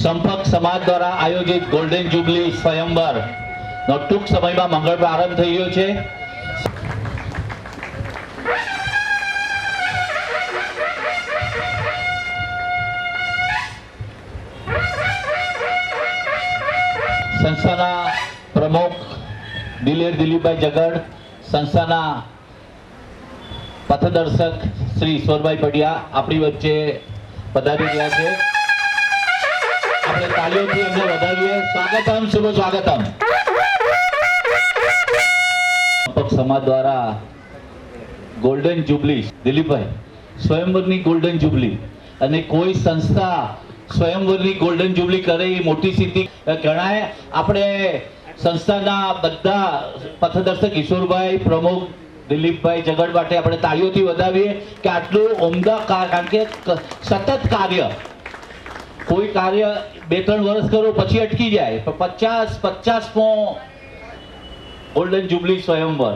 સંપર્ક સમાજ દ્વારા આયોજિત ગોલ્ડન જ્યુબલી સ્વયંવર નો ટૂંક સમયમાં મંગળ પ્રારંભ થઈ ગયો છે. સંસ્થાના પ્રમુખ દિલેર દિલીપભાઈ જગડ, સંસ્થાના પથદર્શક શ્રી ઈશ્વરભાઈ પડિયા આપણી વચ્ચે પધારી રહ્યા છે. આપણે તાળીઓથી એમને વધાવીએ. સ્વાગતમ, શુભ સ્વાગતમ. સંપર્ક સમાજ દ્વારા ગોલ્ડન જ્યુબલી, દિલીપભાઈ, સ્વયંવરની ગોલ્ડન જ્યુબલી અને કોઈ સંસ્થા સ્વયંવરની ગોલ્ડન જ્યુબલી કરે એ મોટી સિદ્ધિ ગણાય. આપણે સંસ્થાના બધા પથદર્શક ઈશ્વરભાઈ, પ્રમુખ દિલીપભાઈ જગડ માટે આપણે તાળીઓથી વધાવીએ કે આટલું ઉમદા કારણ કે સતત કાર્ય, કોઈ કાર્ય 2-3 વર્ષ કરો પછી અટકી જાય, પણ 50-50મો ગોલ્ડન જ્યુબલી સ્વયંવર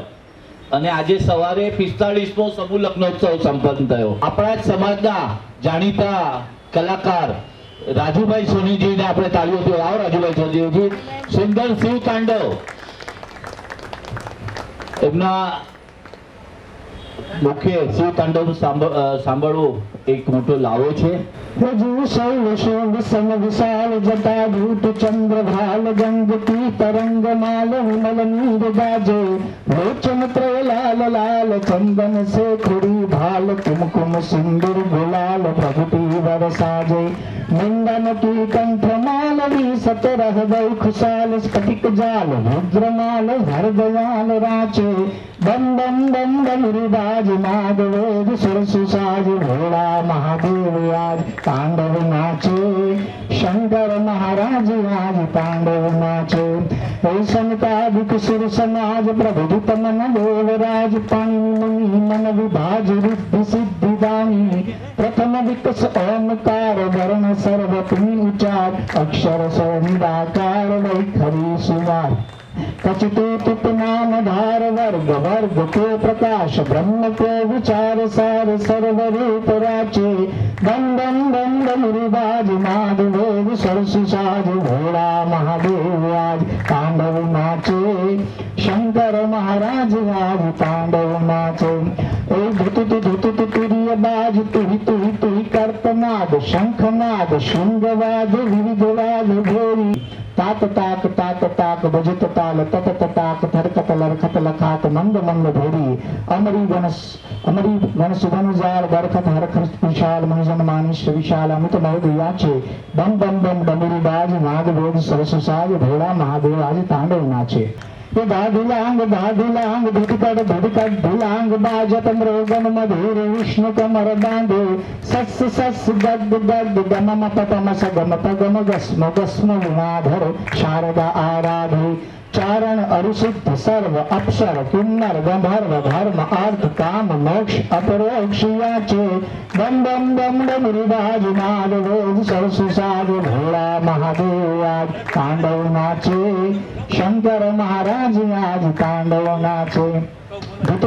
અને આજે સવારે 45મો સમૂહ લગ્નોત્સવ સંપન્ન થયો. આપણા જ સમાજના જાણીતા કલાકાર રાજુભાઈ સોનીજીને આપણે તાળીઓથી આવો. રાજુભાઈ સોનીજી, સુંદર શિવ તાંડવ, એમના મુખ્ય શિવ તાંડવ સાંભળવું એક મોટો લાવો છે. रजु शैल शोभ सम विशाल जटा भूत चंद्र भाल गंग की तरंग माल विमल नीर गाजे लोचन त्रय लाल लाल चंदन से खुड़ी भाल कुमकुम सिंदूर गुलाल प्रभुति वर साजे मुंडन की कंठ माल भी सतरह दई खुशाल स्फटिक जाल रुद्रमाल हरदयाल राचे बम बम बम बम रिबाज नाद वेद सुरसु साज भोला महादेव आज तांडव नाचे शंकर महाराज आज तांडव नाचे समताधिक सुर समाज प्रभुत मन देवराज पाणी मुनि मन विभाज रिद्धि सिद्धि दानी प्रथम विकस ओंकार वर्ण सर्वपि उचार अक्षर सो निराकार वैखरी सुवार कचितो तुप नाम धार वर्ग वर्ग को प्रकाश ब्रह्म को विचार सार सर्व रूप राचे बम बम बम बम रिबाज नाद वेद सरसु साज भोला महादेव आज तांडव नाचे शंकर महाराज आज तांडव नाचे धुत तुरीय बाज तुहि तुहि तुहि कर्तनाद शंखनाद शृंगवाद विविधवाद भोरी तात ताक तात ताक भजत ताल तत ताक थरकत लरखत लखात मंद मंद भोरी अमरी गण सुगन जाल बरखत हरखत विशाल मनजन मानिश विशाल अमित मौद याचे बम बम बम डमरी बाज नाद वेद सरसु साज भोला महादेव आज तांडव नाचे ये धाधुलांग धुधकड़ धुलांग बाजत मृगन मधुर विष्णु कमर बांधे सस सस गद गद गम पतम सगम पगम गस्म गस्म विनाधर शारदा आराधे चारण अरुसिद्ध सर्व अप्सर किन्नर गंधर्व धर्म अर्थ काम मोक्ष अपरोक्ष याचे बम बम बम डम रिबाज नाद वेद सरसु साज भोला महादेव आज तांडव नाचे शंकर महाराज आज तांडव नाचे धुत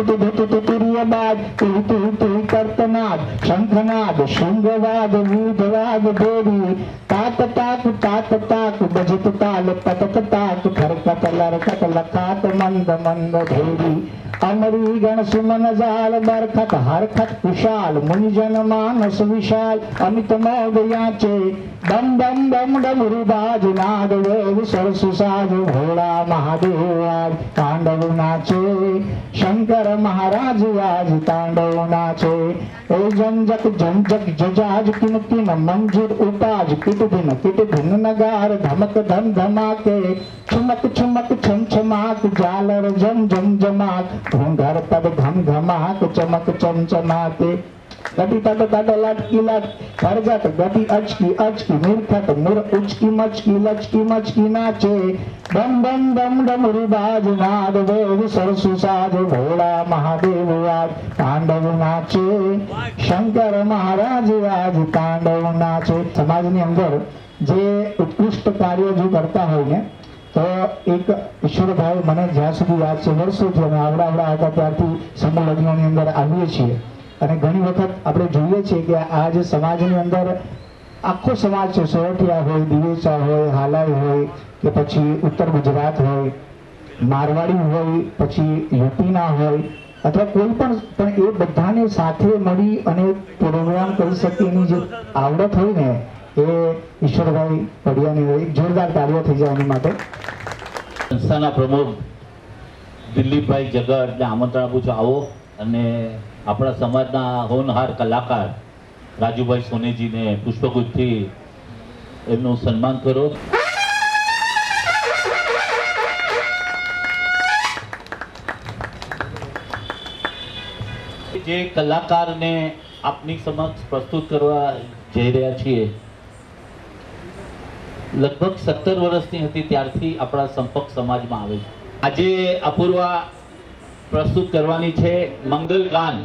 तुरीय बाज तुहि तुहि तुहि कर्तनाद शंखनाद शृंगवाद वीधवाद देवी तात ताक बजत ताल तत ताक खरकत लरकत लखात मंद मंद धोरी अमरी गण सुमन जाल बरखत हरखत कुशाल मुनिजन मानस विशाल अमित मौद याचे बम बम बम डमरू बाज नाद वेद सरसु साज भोला महादेव आज तांडव नाचे शंकर महाराज आज तांडव नाचे ओ जंजक जजाज किन किन मंजूर उपाज किट भिन नगार धमक धम धमाके छुमक छुमक छम छमाक जालर जम जम जमाक घूंघर पद घम घमाक चमक चम चमाके गति तट तट लटकी लट खरगट गति अचकी अचकी मूर्खट मुर उचकी मचकी लचकी मचकी नाचे बम बम बम डमरू बाज नाद वेद सरसु साज भोला महादेव आज तांडव नाचे शंकर महाराज आज तांडव नाचे समाजनी अंदर जे उत्कृष्ट कार्य जो करता હોય ને તો એક ઈશ્વરભાઈ મને જ્યાં સુધી યાદ છે વર્ષોથી અમે આવડા હતા ત્યારથી સમૂહ લગ્નોની અંદર આવીએ છીએ અને ઘણી વખત આપણે જોઈએ છીએ કે આ જે સમાજની અંદર આખો સમાજ છે, સોરઠિયા હોય, દિવેચા હોય, હાલાઈ હોય કે પછી ઉત્તર ગુજરાત હોય, મારવાડી હોય, પછી યુપીના હોય અથવા કોઈ પણ એ બધાને સાથે મળી અને પ્રોગ્રામ કરી શકે એની જે આવડત હોય ને એ ઈશ્વરભાઈ પડિયાની એક જોરદાર તાળીઓ થઈ જાય એની માટે. સંસ્થાના પ્રમુખ દિલીપભાઈ જગડને આમંત્રણ આપું છું, આવો અને આપણા સમાજના હોનહાર કલાકાર રાજુભાઈ સોનેજીને પુષ્પગુચ્છથી એમનું સન્માન કરો. જે કલાકારને આપની સમક્ષ પ્રસ્તુત કરવા જઈ રહ્યા છીએ. લગભગ 17 વર્ષની હતી ત્યારથી આપણા સંપર્ક સમાજમાં આવે છે. આજે અપૂર્વા પ્રસ્તુત કરવાની છે મંગલગાન.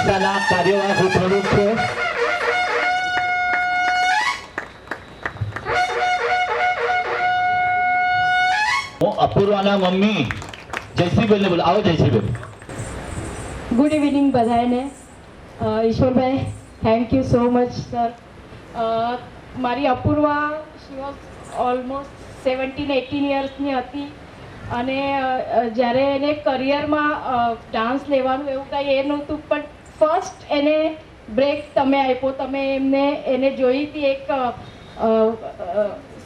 સંસ્થાના કાર્યવાહક પ્રમુખ છે. હું અપૂર્વાના મમ્મી જયશ્રીબેનને બોલ. આવો જયશ્રીબેન. ગુડ ઇવનિંગ બધાને. Ishwarbhai, thank you so much sir. મારી અપૂર્વા શી વોઝ ઓલમોસ્ટ 17-18 યર્સની હતી અને જ્યારે એને કરિયરમાં ડાન્સ લેવાનું એવું કંઈ એ નહોતું, પણ ફર્સ્ટ એને બ્રેક તમે આપ્યો. તમે એને જોઈ હતી એક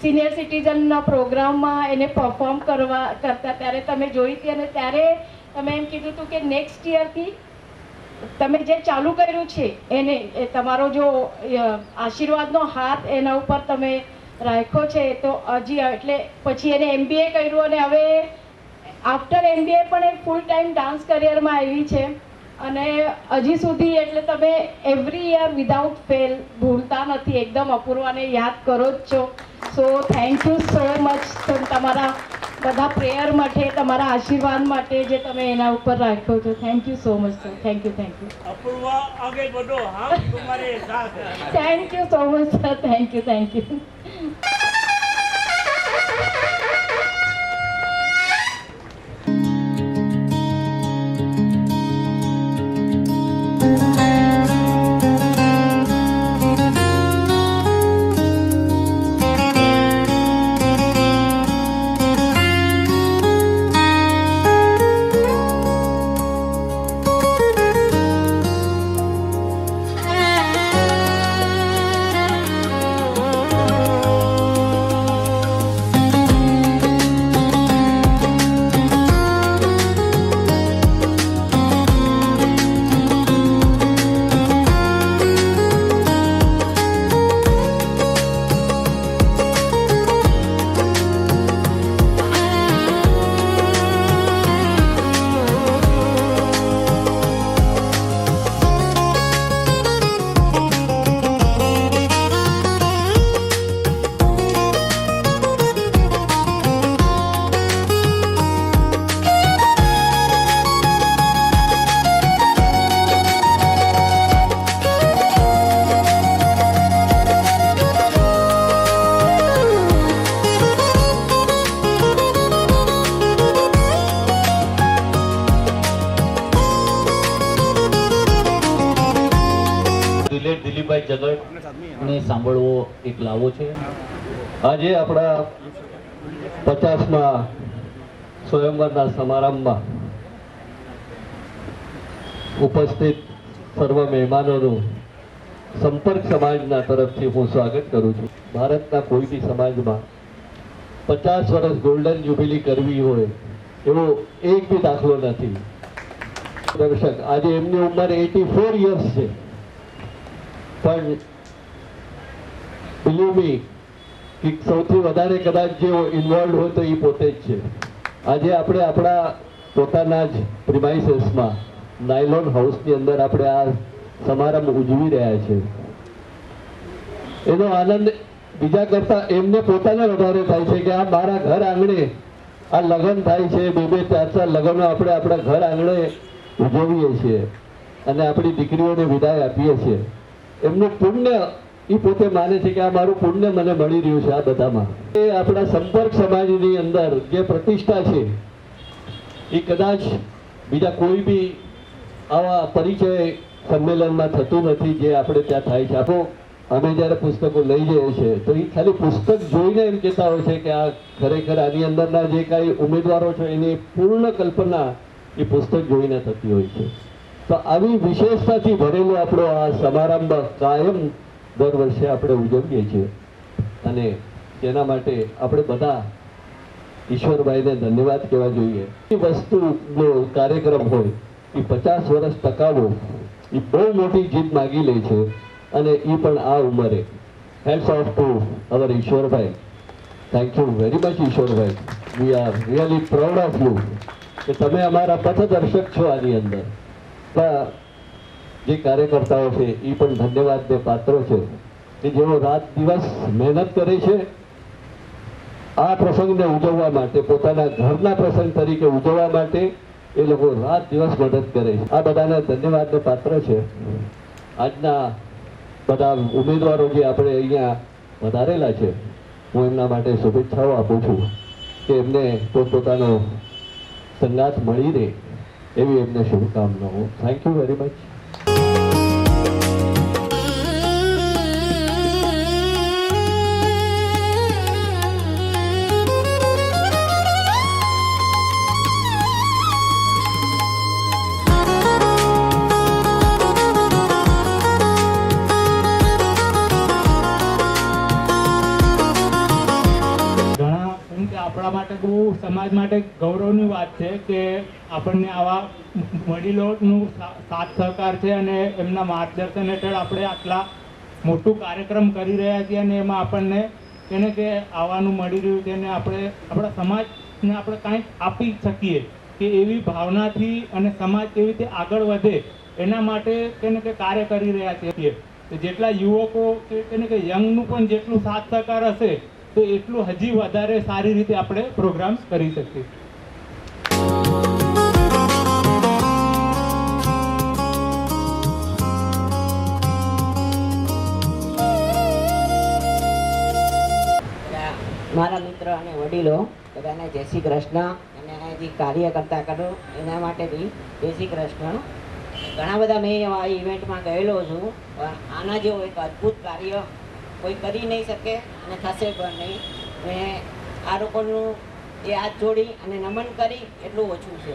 સિનિયર સિટીઝનના પ્રોગ્રામમાં એને પરફોર્મ કરતા ત્યારે તમે જોઈ હતી અને ત્યારે તમે એમ કીધું હતું કે નેક્સ્ટ યરથી તમે જે ચાલુ કર્યું છે એને તમારો જો આશીર્વાદનો હાથ એના ઉપર તમે રાખ્યો છે તો હજી એટલે પછી એને MBA કર્યું અને હવે આફ્ટર MBA પણ એ ફૂલ ટાઈમ ડાન્સ કરિયરમાં આવી છે અને હજી સુધી એટલે તમે એવરી યર વિધાઉટ ફેલ ભૂલતા નથી, એકદમ અપૂર્વાને યાદ કરો જ છો. So thank you so much તમારા બધા પ્રેયર માટે, તમારા આશીર્વાદ માટે જે તમે એના ઉપર રાખ્યો છો. Thank you so much sir. Thank you. Apurva आगे बढ़ो, हम तुम्हारे साथ हैं. Thank you so much sir. Thank you. Dilipbhai Jagad સાંભળવો એક લાવો છે. આજે આપણા 50મા સ્વયંવરના સમારંભમાં ઉપસ્થિત સર્વ મહેમાનોનું સંપર્ક સમાજના તરફથી હું સ્વાગત કરું છું. ભારતના કોઈ બી સમાજમાં 50 વર્ષ ગોલ્ડન જ્યુબિલી કરવી હોય એવો એક બી દાખલો નથી. દર્શક, આજે એમની ઉંમર 84 યર્સ છે, પણ બિલીવ મી કે સૌથી વધારે કદાચ જે ઇન્વોલ્વ હોય તો એ પોતે જ છે. આજે આપણે આપણા પોતાના જ પ્રિમાઇસીસમાં નાયલોન હાઉસની અંદર આપણે આ સમારંભ ઉજવી રહ્યા છે. એનો આનંદ બીજા કરતા એમને પોતાને વધારે થાય છે કે આ મારા ઘર આંગણે આ લગ્ન થાય છે. 2-4 લગ્નો આપણે આપણા ઘર આંગણે ઉજવીએ છીએ અને આપણી દીકરીઓને વિદાય આપીએ છીએ. એમનું પુણ્ય એ પોતે માને છે કે આ મારું પુણ્ય મને મળી રહ્યું છે આ બધામાં. એ આપણા સંપર્ક સમાજની અંદર જે પ્રતિષ્ઠા છે એ કદાચ બીજા કોઈ બી આવા પરિચય સંમેલનમાં થતું નથી જે આપણે ત્યાં થાય છે. આપણો અમે જ્યારે પુસ્તકો લઈ જઈએ છીએ તો એ ખાલી પુસ્તક જોઈને એમ કહેતા હોય છે કે આ ખરેખર આની અંદરના જે કાંઈ ઉમેદવારો છે એની પૂર્ણ કલ્પના એ પુસ્તક જોઈને થતી હોય છે. તો આવી વિશેષતાથી ભરેલો આપણો આ સમારંભ કાયમ દર વર્ષે આપણે ઉજવીએ છીએ અને તેના માટે આપણે બધા ઈશ્વરભાઈને ધન્યવાદ કહેવા જોઈએ. એ વસ્તુનો કાર્યક્રમ હોય એ 50 વર્ષ ટકાવવો એ બહુ મોટી જીત માગી લે છે અને એ પણ આ ઉંમરે. Heads of to our Ishwarbhai. Thank you very much Ishwarbhai. We are really proud of you કે તમે અમારા પથદર્શક છો આની અંદર. જે કાર્યકર્તાઓ છે એ પણ ધન્યવાદને પાત્ર છે કે જેઓ રાત દિવસ મહેનત કરે છે આ પ્રસંગને ઉજવવા માટે, પોતાના ઘરના પ્રસંગ તરીકે ઉજવવા માટે એ લોકો રાત દિવસ મદદ કરે છે. આ બધાને ધન્યવાદનો પાત્ર છે. આજના બધા ઉમેદવારો જે આપણે અહીંયા વધારેલા છે, હું એમના માટે શુભેચ્છાઓ આપું છું કે એમને પોતપોતાનો સંગાથ મળી રહે એવી એમને શુભકામનાઓ. Thank you very much. આપણા માટે બહુ સમાજ માટે ગૌરવની વાત છે કે આપણને આવા વડીલોનું સાથ સહકાર છે અને એમના માર્ગદર્શન હેઠળ આપણે આટલા મોટું કાર્યક્રમ કરી રહ્યા છીએ અને એમાં આપણને એને કે આવવાનું મળી રહ્યું છે અને આપણે આપણા સમાજને આપણે કાંઈક આપી શકીએ કે એવી ભાવનાથી અને સમાજ કેવી રીતે આગળ વધે એના માટે તેને કે કાર્ય કરી રહ્યા છીએ. જેટલા યુવકો કે યંગનું પણ જેટલું સાથ સહકાર હશે તો એટલું હજી વધારે સારી રીતે આપણે પ્રોગ્રામ્સ કરી શકીએ. મારા મિત્ર અને વડીલો બધાને જય શ્રી કૃષ્ણ. અને જે કાર્ય કરતા કરો એના માટે બી જય શ્રી કૃષ્ણ. ઘણા બધા મેં આ ઇવેન્ટમાં ગયેલો છું, પણ આના જેવો એક અદ્ભુત કાર્ય કોઈ કરી નહીં શકે અને થશે પણ નહીં. મેં આ લોકોનું એ હાથ જોડી અને નમન કરી એટલું ઓછું છે.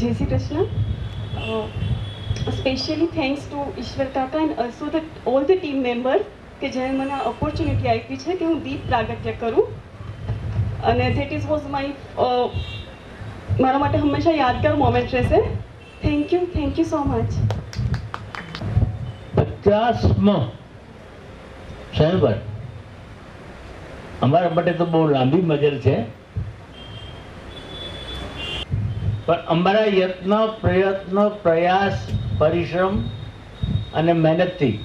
Jai Shri Krishna. Specially thanks to Ishwar Kaka and also all the team members કે જેણે મને ઓપોર્ચ્યુનિટી આપી છે કે હું દીપ પ્રાગટ્ય કરું અને ધેટ ઇઝ વોઝ મારા માટે હંમેશા યાદગાર મોમેન્ટ રહેશે. Thank you so much. 50મો શહેર અમારા માટે તો બહુ લાંબી મજલ છે, પણ અમારા યત્ન પ્રયત્ન પ્રયાસ પરિશ્રમ અને મહેનતથી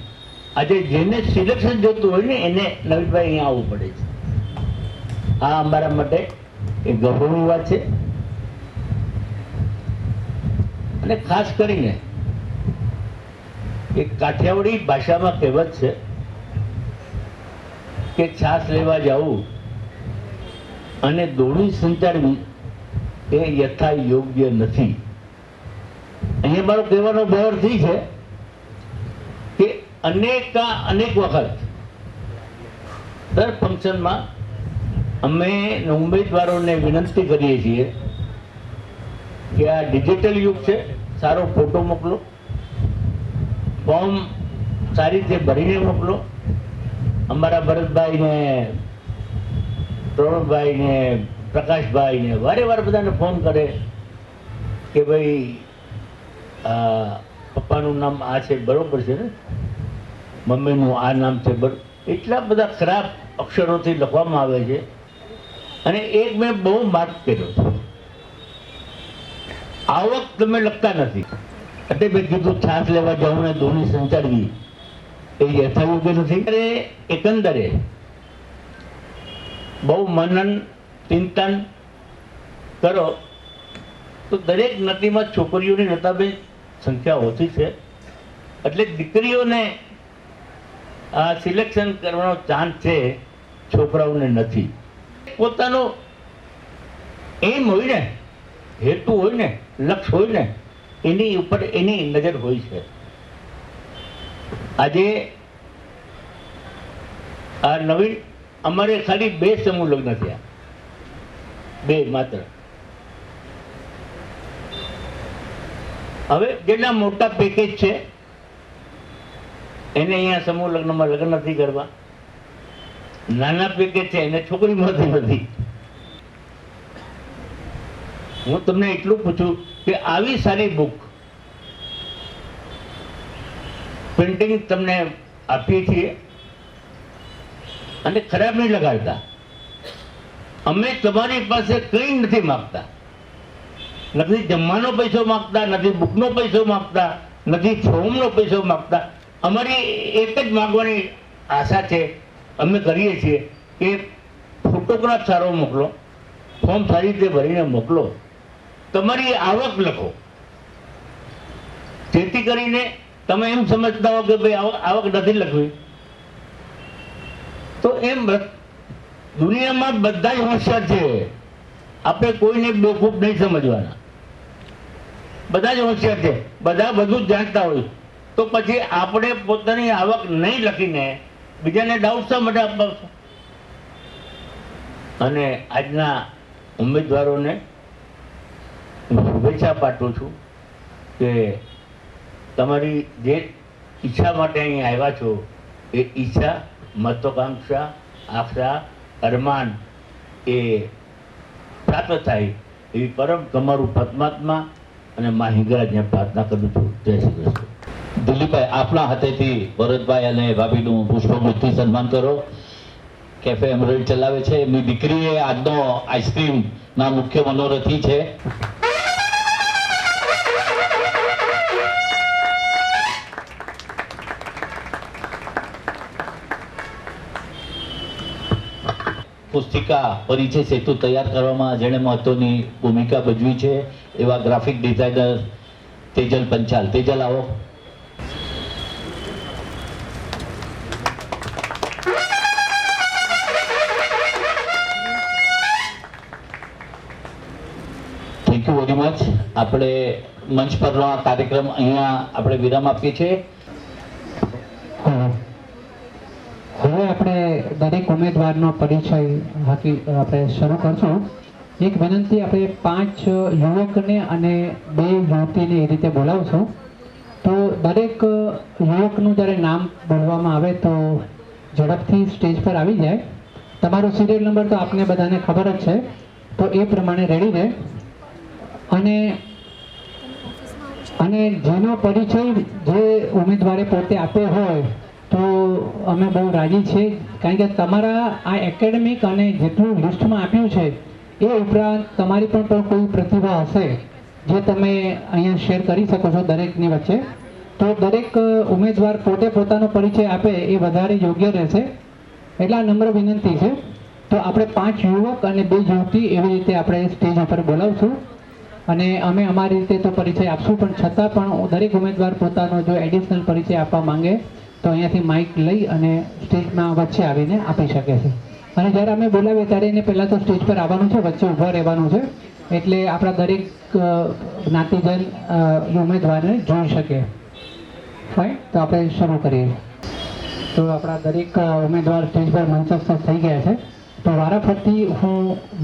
આજે જેને સિલેક્શન જોતું હોય ને એને નવીનભાઈ અહીંયા આવવું પડે છે. આ અમારા માટે એક ગૌરવની વાત છે. અને ખાસ કરીને એક કાઠિયાવાડી ભાષામાં કહેવત છે કે છાસ લેવા જવું અને દોણી સંચાડવી એ યથા યોગ્ય નથી. અહીંયા મારો કહેવાનો ભાવ એ છે કે અનેક વખત દર ફંક્શનમાં અમે ઉમેદવારોને વિનંતી કરીએ છીએ કે આ ડિજિટલ યુગ છે, સારો ફોટો મોકલો, ફોર્મ સારી રીતે ભરીને મોકલો. અમારા ભરતભાઈને, પ્રણવભાઈને, પ્રકાશભાઈને વારે વાર બધાને ફોન કરે કે ભાઈ પપ્પાનું નામ આ છે બરોબર છે ને, મમ્મીનું આ નામ છે બરોબર. એટલા બધા ખરાબ અક્ષરોથી લખવામાં આવે છે. અને એક મેં બહુ માર્ક કર્યો છે, આવક તમે લખતા નથી. એટલે મેં કીધું છાસ લેવા જાઉં ને ધોની સંચાડવી એ યથાયોગ્ય નથી. એકંદરે બહુ મનન ચિંતન કરો તો દરેક નદીમાં છોકરીઓની નતાબે સંખ્યા ઓછી છે, એટલે દીકરીઓને આ સિલેક્શન કરવાનો ચાન્સ છે, છોકરાઓને નથી. પોતાનો એમ હોય ને, હેતુ હોય ને, લક્ષ્ય હોય ને, એની ઉપર એની નજર હોય છે. આજે આ નવીન અમારે ખાલી 2 સમૂહ લગ્ન થયા, 2 માત્ર. હવે જેટલા મોટા પેકેજ છે એને અહીંયા સમૂહ લગ્નમાં લગ્ન નથી કરવા, નાના પેકેજ છે એને છોકરી મળતી નથી. હું તમને એટલું પૂછું કે આવી સારી બુક પ્રિન્ટિંગ તમને આપીએ છીએ અને ખરાબ નહીં લગાડતા. અમે તમારી પાસે કંઈ નથી માગતા, નથી જમવાનો પૈસો માગતા, નથી બુકનો પૈસો માગતા, નથી ફોર્મનો પૈસો માગતા. અમારી એક જ માગવાની આશા છે, અમે કરીએ છીએ કે ફોટોગ્રાફ સારો મોકલો, ફોર્મ સારી રીતે ભરીને મોકલો, તમારી આવક લખો, જેથી કરીને તમે એમ સમજતા હો કે ભાઈ આવક નથી લખવી. તો એમ દુનિયામાં બધા જ હોશિયાર છે, આપણે કોઈને બેવકૂફ નહીં સમજવાના. બધા જ હોશિયાર છે, બધા બધું જ જાણતા હોય. તો પછી આપણે પોતાની આવક નહીં લખીને બીજાને ડાઉટ શા માટે અપાવશું? અને આજના ઉમેદવારોને હું શુભેચ્છા પાઠવું છું કે તમારી જે ઈચ્છા માટે અહીં આવ્યા છો એ ઈચ્છા, મહત્વાકાંક્ષા, આશા, અરમાન એ પ્રાપ્ત થાય એવી પરમ તમારું પરમાત્મા અને મા હિંગળાજને પ્રાર્થના કરું છું. જય શ્રી કૃષ્ણ. દિલીપભાઈ, આપના હાથેથી ભરતભાઈ અને ભાભીનું પુષ્પગુચ્છથી સન્માન કરો. કેફે એમરલ્ડ ચલાવે છે, એમની દીકરી એ આજનો આઈસ્ક્રીમના મુખ્ય મનોરથી છે. પુસ્તિકા પરિચય સેતુ તૈયાર કરવામાં જેણે મહત્વની ભૂમિકા ભજવી છે એવા ગ્રાફિક ડિઝાઇનર તેજલ પંચાલ. તેજલ, આવો. Thank you very much. આપણે મંચ પરનો આ કાર્યક્રમ અહીંયા આપણે વિરામ આપીએ છીએ. હવે આપણે દરેક ઉમેદવારનો પરિચય આપણે શરૂ કરશું. એક વિનંતી, આપણે 5 યુવકને અને 2 યુવતીને એ રીતે બોલાવશું. તો દરેક યુવકનું જ્યારે નામ બોલવામાં આવે તો ઝડપથી સ્ટેજ પર આવી જાય. તમારો સિરિયલ નંબર તો આપને બધાને ખબર જ છે, તો એ પ્રમાણે રેડી રહે. અને જેનો પરિચય જે ઉમેદવારે પોતે આપ્યો હોય તો અમે બહુ રાજી છીએ, કારણ કે તમારા આ એકેડેમિક અને જેટલું લિસ્ટમાં આપ્યું છે એ ઉપરાંત તમારી પણ કોઈ પ્રતિભા હશે જે તમે અહીંયા શેર કરી શકો છો દરેકની વચ્ચે. તો દરેક ઉમેદવાર પોતે પોતાનો પરિચય આપે એ વધારે યોગ્ય રહેશે, એટલા નમ્ર વિનંતી છે. તો આપણે 5 યુવક અને 2 યુવતી એવી રીતે આપણે સ્ટેજ ઉપર બોલાવશું. અને અમે અમારી રીતે તો પરિચય આપશું, પણ છતાં પણ દરેક ઉમેદવાર પોતાનો જો એડિશનલ પરિચય આપવા માંગે તો અહીંયાથી માઇક લઈ અને સ્ટેજમાં વચ્ચે આવીને આપી શકે છે. અને જ્યારે અમે બોલાવીએ ત્યારે એને પહેલાં તો સ્ટેજ પર આવવાનું છે, વચ્ચે ઊભા રહેવાનું છે, એટલે આપણા દરેક જ્ઞાતિજન ઉમેદવારને જોઈ શકે. ફાઇન, તો આપણે શરૂ કરીએ. તો આપણા દરેક ઉમેદવાર સ્ટેજ પર મંચસ્થ થઈ ગયા છે. તો વારાફરતી હું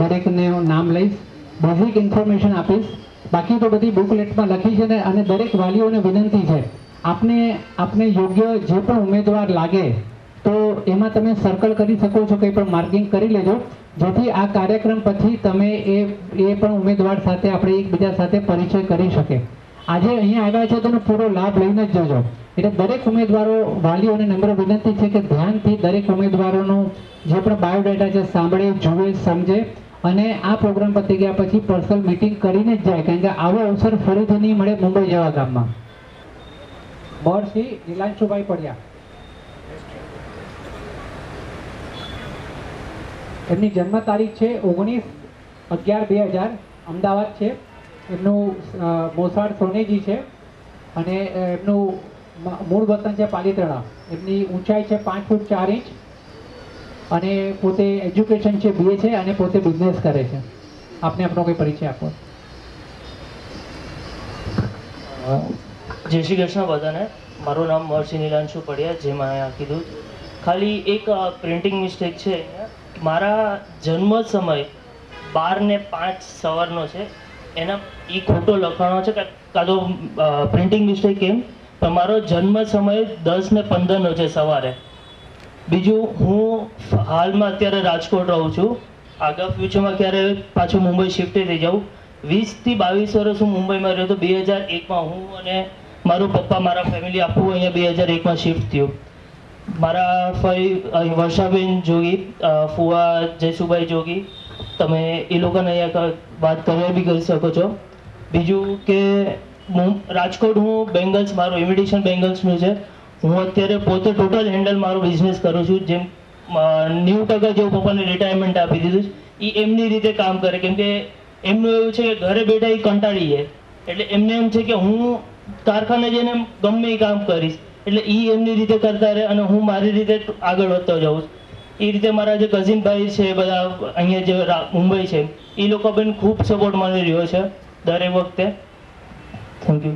દરેકને નામ લઈશ, બેઝિક ઇન્ફોર્મેશન આપીશ. બાકી તો બધી બુકલેટમાં લખી છે ને. અને દરેક વાલીઓને વિનંતી છે, આપને યોગ્ય જે પણ ઉમેદવાર લાગે તો એમાં તમે સર્કલ કરી શકો છો, કંઈ પણ માર્કિંગ કરી લેજો, જેથી આ કાર્યક્રમ પછી તમે એ પણ ઉમેદવાર સાથે આપણે એકબીજા સાથે પરિચય કરી શકે. આજે અહીંયા આવ્યા છે તેનો પૂરો લાભ લઈને જ જજો. એટલે દરેક ઉમેદવારો, વાલીઓને નમ્ર વિનંતી છે કે ધ્યાનથી દરેક ઉમેદવારોનું જે પણ બાયોડેટા છે સાંભળે, જુએ, સમજે અને આ પ્રોગ્રામ પતી ગયા પછી પર્સનલ મીટિંગ કરીને જ જાય, કારણ કે આવો અવસર ફરીથી નહીં મળે મુંબઈ જેવા ગામમાં. મહર્ષિ નીલાંશુભાઈ પડિયા, એમની જન્મ તારીખ છે 19/11/2000, અમદાવાદ છે. એમનું મોસાળ સોનેજી છે અને એમનું મૂળ વતન છે પાલીતાણા. એમની ઊંચાઈ છે 5 ફૂટ 4 ઇંચ અને પોતે એજ્યુકેશન છે BA છે અને પોતે બિઝનેસ કરે છે. આપને આપણો કોઈ પરિચય આપો. જય શ્રી કૃષ્ણ બધાને. મારું નામ મહર્ષિ નીલાંશુ પડિયા, જે મેં કીધું. ખાલી એક પ્રિન્ટિંગ મિસ્ટેક છે. મારા જન્મ સમય 12:05 સવારનો છે, એના એ ખોટો લખાણો છે, કાં તો પ્રિન્ટિંગ મિસ્ટેક કેમ, પણ મારો જન્મ સમય 10:15 છે સવારે. બીજું, હું હાલમાં અત્યારે રાજકોટ રહું છું. આગળ ફ્યુચરમાં ક્યારે પાછું મુંબઈ શિફ્ટ થઈ જાઉં. 20 થી 22 વર્ષ હું મુંબઈમાં રહ્યો તો 2001માં હું અને મારું પપ્પા, મારા ફેમિલી આખું અહીંયા 2001માં શિફ્ટ થયું. મારા ફઈ વર્ષાબેન જોગી, ફુવા જયસુભાઈ જોગી, તમે એ લોકોને અહીંયા વાત કરવા બી કરી શકો છો. બીજું કે રાજકોટ હું બેંગલ્સ, મારું ઇમિટેશન બેંગલ્સનું છે. હું અત્યારે પોતે ટોટલ હેન્ડલ મારો બિઝનેસ કરું છું. જેમ 90% જેવું પપ્પાને રિટાયરમેન્ટ આપી દીધું છે. એ એમની રીતે કામ કરે, કેમ કે એમનું એવું છે કે ઘરે બેઠા એ કંટાળી જાય, એટલે એમને એમ છે કે હું કારખાને જઈને ગમે એ કામ કરીશ, એટલે એ એમની રીતે કરતા રહે અને હું મારી રીતે આગળ વધતો જાઉં. એ રીતે મારા જે કઝિન ભાઈ છે બધા અહીંયા જે મુંબઈ છે, એ લોકો પણ ખૂબ સપોર્ટ મળી રહ્યો છે દરેક વખતે. Thank you.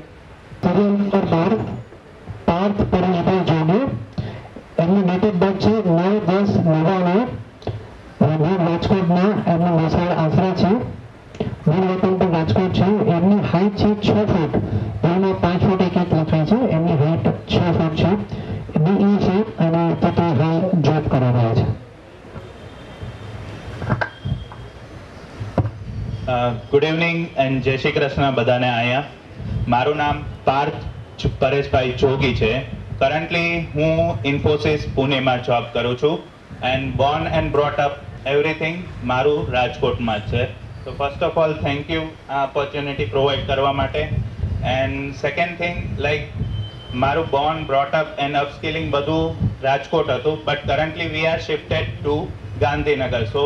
પાર્થ પરિણીભાઈ જોડે, એમની ડેટ ઓફ બર્થ છે 9/10/99. મૂળ રાજકોટના, એમનો વસાડ આશરા છે, મૂળ વતન પણ રાજકોટ છે. એમની હાઈટ છે 6 ફૂટ, એમાં 5 ફૂટ 1 ઇંચ લખાય છે. એમની હાઈટ 6 ફૂટ છે, BE છે અને તે હાલ જોબ કરી રહ્યા છે. ગુડ ઇવનિંગ એન્ડ જય શ્રી કૃષ્ણ બધાને. અહીંયા મારું નામ પાર્થ પરેશભાઈ જોગી છે. કરન્ટલી હું ઇન્ફોસિસ પુણેમાં જોબ કરું છું and born and brought up everything મારું રાજકોટમાં જ છે. તો first of all thank you આ ઓપોર્ચ્યુનિટી પ્રોવાઈડ કરવા માટે. એન્ડ સેકન્ડ થિંગ, લાઈક મારું born brought up and upskilling બધું રાજકોટ હતું, but currently we are shifted to Gandhinagar. So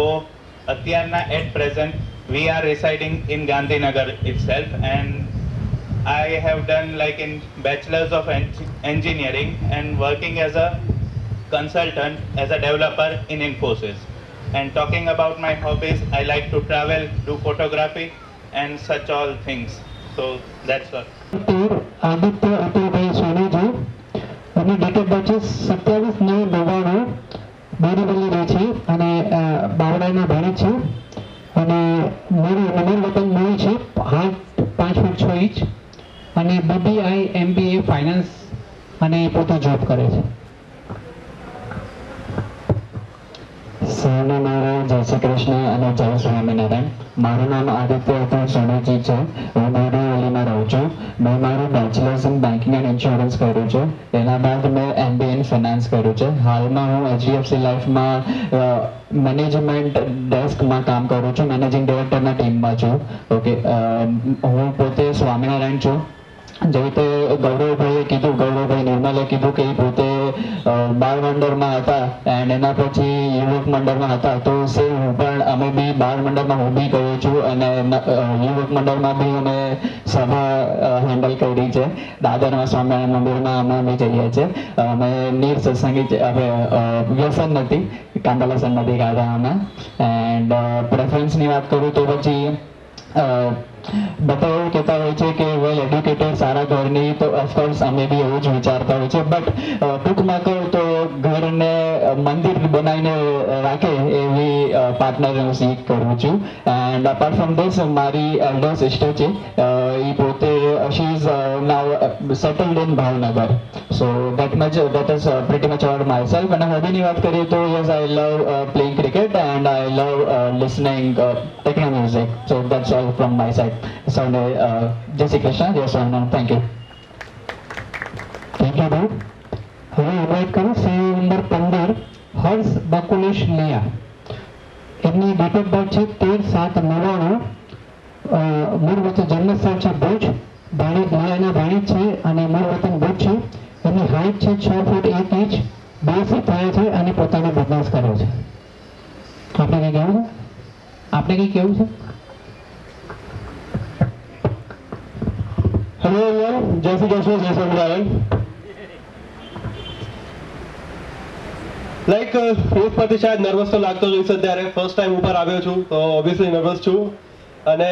અત્યારના at present we are residing in Gandhinagar itself, and I have done like in bachelor's of engineering and working as a consultant, as a developer in Infosys. And talking about my hobbies, I like to travel, do photography and such all things. So that's all. Aditya Atulbhai Soneji, એમની date of birth છે 27/9/99. બોરીવલી રહે છે અને બાવડાના ભાણેજ છે અને મૂળ વતન મૂળ છે, હાથ 5 ફૂટ 6 ઇંચ અને BBI MBA ફાઇનાન્સ અને પોતે જોબ કરે છે. સૌને મારા જય શ્રી કૃષ્ણ અને જય સ્વામિનારાયણ. મારું નામ આદિત્ય અતુલ સોનેજી છે. હું બોરીવલીમાં રહું છું. મેં મારું bachelors in banking and insurance કર્યું છે. એના બાદ મેં MBA ઇન ફિનાન્સ કર્યું છે. હાલમાં હું HDFC લાઈફમાં મેનેજમેન્ટ ડેસ્કમાં કામ કરું છું, મેનેજિંગ ડિરેક્ટરના ટીમમાં છું. ઓકે, હું પોતે સ્વામિનારાયણ છું. જે રીતે ગૌરવભાઈએ કીધું, ગૌરવભાઈ નિર્મલે કીધું કે એ પોતે બાળ મંડળમાં હતા એન્ડ એના પછી યુવક મંડળમાં હતા, તો સેમ હું પણ અમે બી બાળ મંડળમાં હું બી ગયો છું અને યુવક મંડળમાં બી અમે સભા હેન્ડલ કરી છે. દાદરમાં સ્વામિનારાયણ મંદિરમાં અમે જઈએ છીએ. અમે નીર સત્સંગી હવે વ્યસન નથી, કાંદાલસન નથી ખાતા અમે. એન્ડ પ્રેફરન્સની વાત કરું તો પછી બધા એવું કહેતા હોય છે કે વેલ એડ્યુકેટેડ સારા ઘરની, તો ઓફકોર્સ અમે બી એવું જ વિચારતા હોય છે. બટ ટૂંકમાં કહું તો ઘરને મંદિર બનાવીને રાખે એવી પાર્ટનર હું શીખ કરું છું. એન્ડ અપાર્ટ ફ્રોમ ધીસ મારી એલ્ડર સિસ્ટર છે, એ પોતે she is now settled in Bhavnagar. So that is pretty much about myself. અને હોબીની વાત કરીએ તો yes, I love playing cricket and I love listening techno music. So that's all from my side. સૌને જય શ્રી કૃષ્ણ, જય Swaminarayan. Thank you. Thank you ભાઈ. હવે invite કરું સીઓ નંબર 15 હર્ષ બકુલેશ લિયા. એમની ડેટ ઓફ બર્થ છે 13/7/99. મૂળ વતન જન્મસ્થળ છે ભુજ, લિયાના ભાણેજ છે અને મૂળ વતન ભુજ છે. એમની હાઈટ છે 6 ફૂટ 1 ઇંચ, BSc થયા છે અને પોતાનો બિઝનેસ કરે છે. આપણે કંઈ કહેવું છે? આપણે કંઈ કહેવું છે? હેલો એવરીવન, જય શ્રી કૃષ્ણ, જય સ્વામિનારાયણ. લાઈક ફેસ પરથી શાયદ નર્વસ તો લાગતો જ હશે. ત્યારે ફર્સ્ટ ટાઈમ ઉપર આવ્યો છું તો ઓબ્વિયસલી નર્વસ છું. અને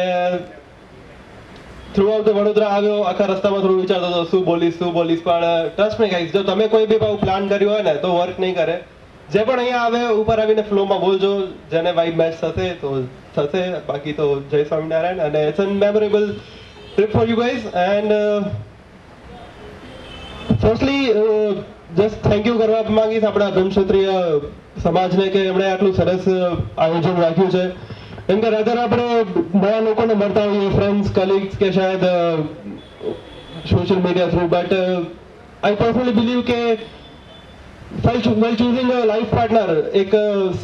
થ્રુ આઉટ વડોદરા આવ્યો, આખા રસ્તામાં થોડું વિચારતો હતો શું બોલીશ પણ ટ્રસ્ટ મી ગાઈઝ, જો તમે કોઈ બી ભાવ પ્લાન કર્યું હોય ને તો વર્ક નહીં કરે. જે પણ અહીંયા આવે ઉપર આવીને ફ્લોમાં બોલજો, જેને વાઇબ મેચ થશે તો થશે, બાકી તો જય સ્વામિનારાયણ. અને it's an memorable trip for you guys. And firstly just thank you કરવા માંગીશ આપણા બ્રહ્મક્ષત્રિય સમાજને કે એમણે આટલું સરસ આયોજન રાખ્યું છે. કેમ કે રાધર આપણે નવા લોકોને મળતા હોઈએ, ફ્રેન્ડ્સ, કલીગ્સ કે શાયદ social media through, but I personally believe કે વેલ ચૂઝિંગ અ લાઈફ પાર્ટનર એક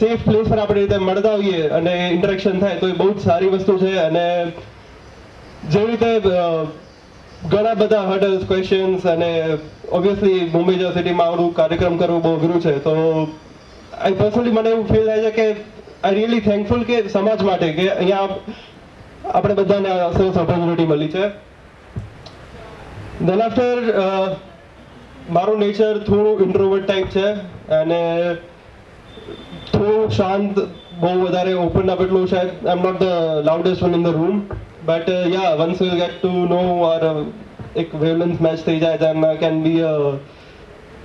સેફ પ્લેસ પર આપણે રીતે મળતા હોઈએ અને ઇન્ટરેક્શન થાય તો એ બહુ જ સારી વસ્તુ છે. અને જેવી રીતે ઘણા બધા હર્ડલ્સ ક્વેશ્ચન્સ અને ઓબ્વિયસલી મુંબઈ જેવા સિટીમાં આવડું કાર્યક્રમ કરવું બહુ અઘરું છે. તો આઈ પર્સનલી મને એવું ફીલ થાય છે કે આઈ રિયલી થેન્કફુલ કે સમાજ માટે કે અહીંયા આપણે બધાને આ સરસ ઓપોર્ચ્યુનિટી મળી છે. ધેન આફ્ટર મારું નેચર થોડું ઇન્ટ્રોવર્ટ ટાઈપ છે અને થોડું શાંત, બહુ વધારે ઓપન અપ એટલું શાયદ I am not the loudest one in the room, but ya once you get to know or એક વેવલેન્થ મેચ થઈ જાય then I can be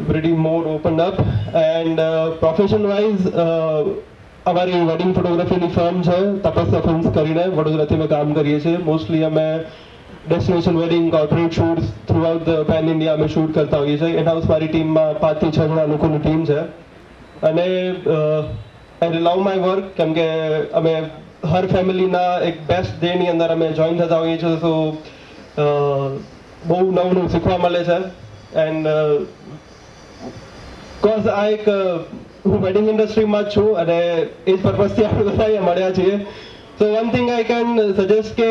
pretty more opened up. and profession wise અમારી wedding ફોટોગ્રાફીની firm છે તપસ્યા films કરીને વડોદરાથી અમે કામ કરીએ છીએ. મોસ્ટલી અમે destination wedding, corporate shoots through out the pen India અમે શૂટ કરતા હોઈએ છીએ. ઇનહાઉસ મારી ટીમમાં 5 થી 6 જણા લોકોની ટીમ છે અને આઈ લવ માય વર્ક કેમ કે અમે હર ફેમિલીના એક બેસ્ટ ડેની અંદર અમે જોઈન થતા હોઈએ છીએ. સો બહુ નવું નવું શીખવા મળે છે. એન્ડ કોઝ આ એક હું વેડિંગ ઇન્ડસ્ટ્રીમાં જ છું અને એ જ પર્પઝથી આપણે બધા અહીંયા મળ્યા છીએ. So one thing I can suggest કે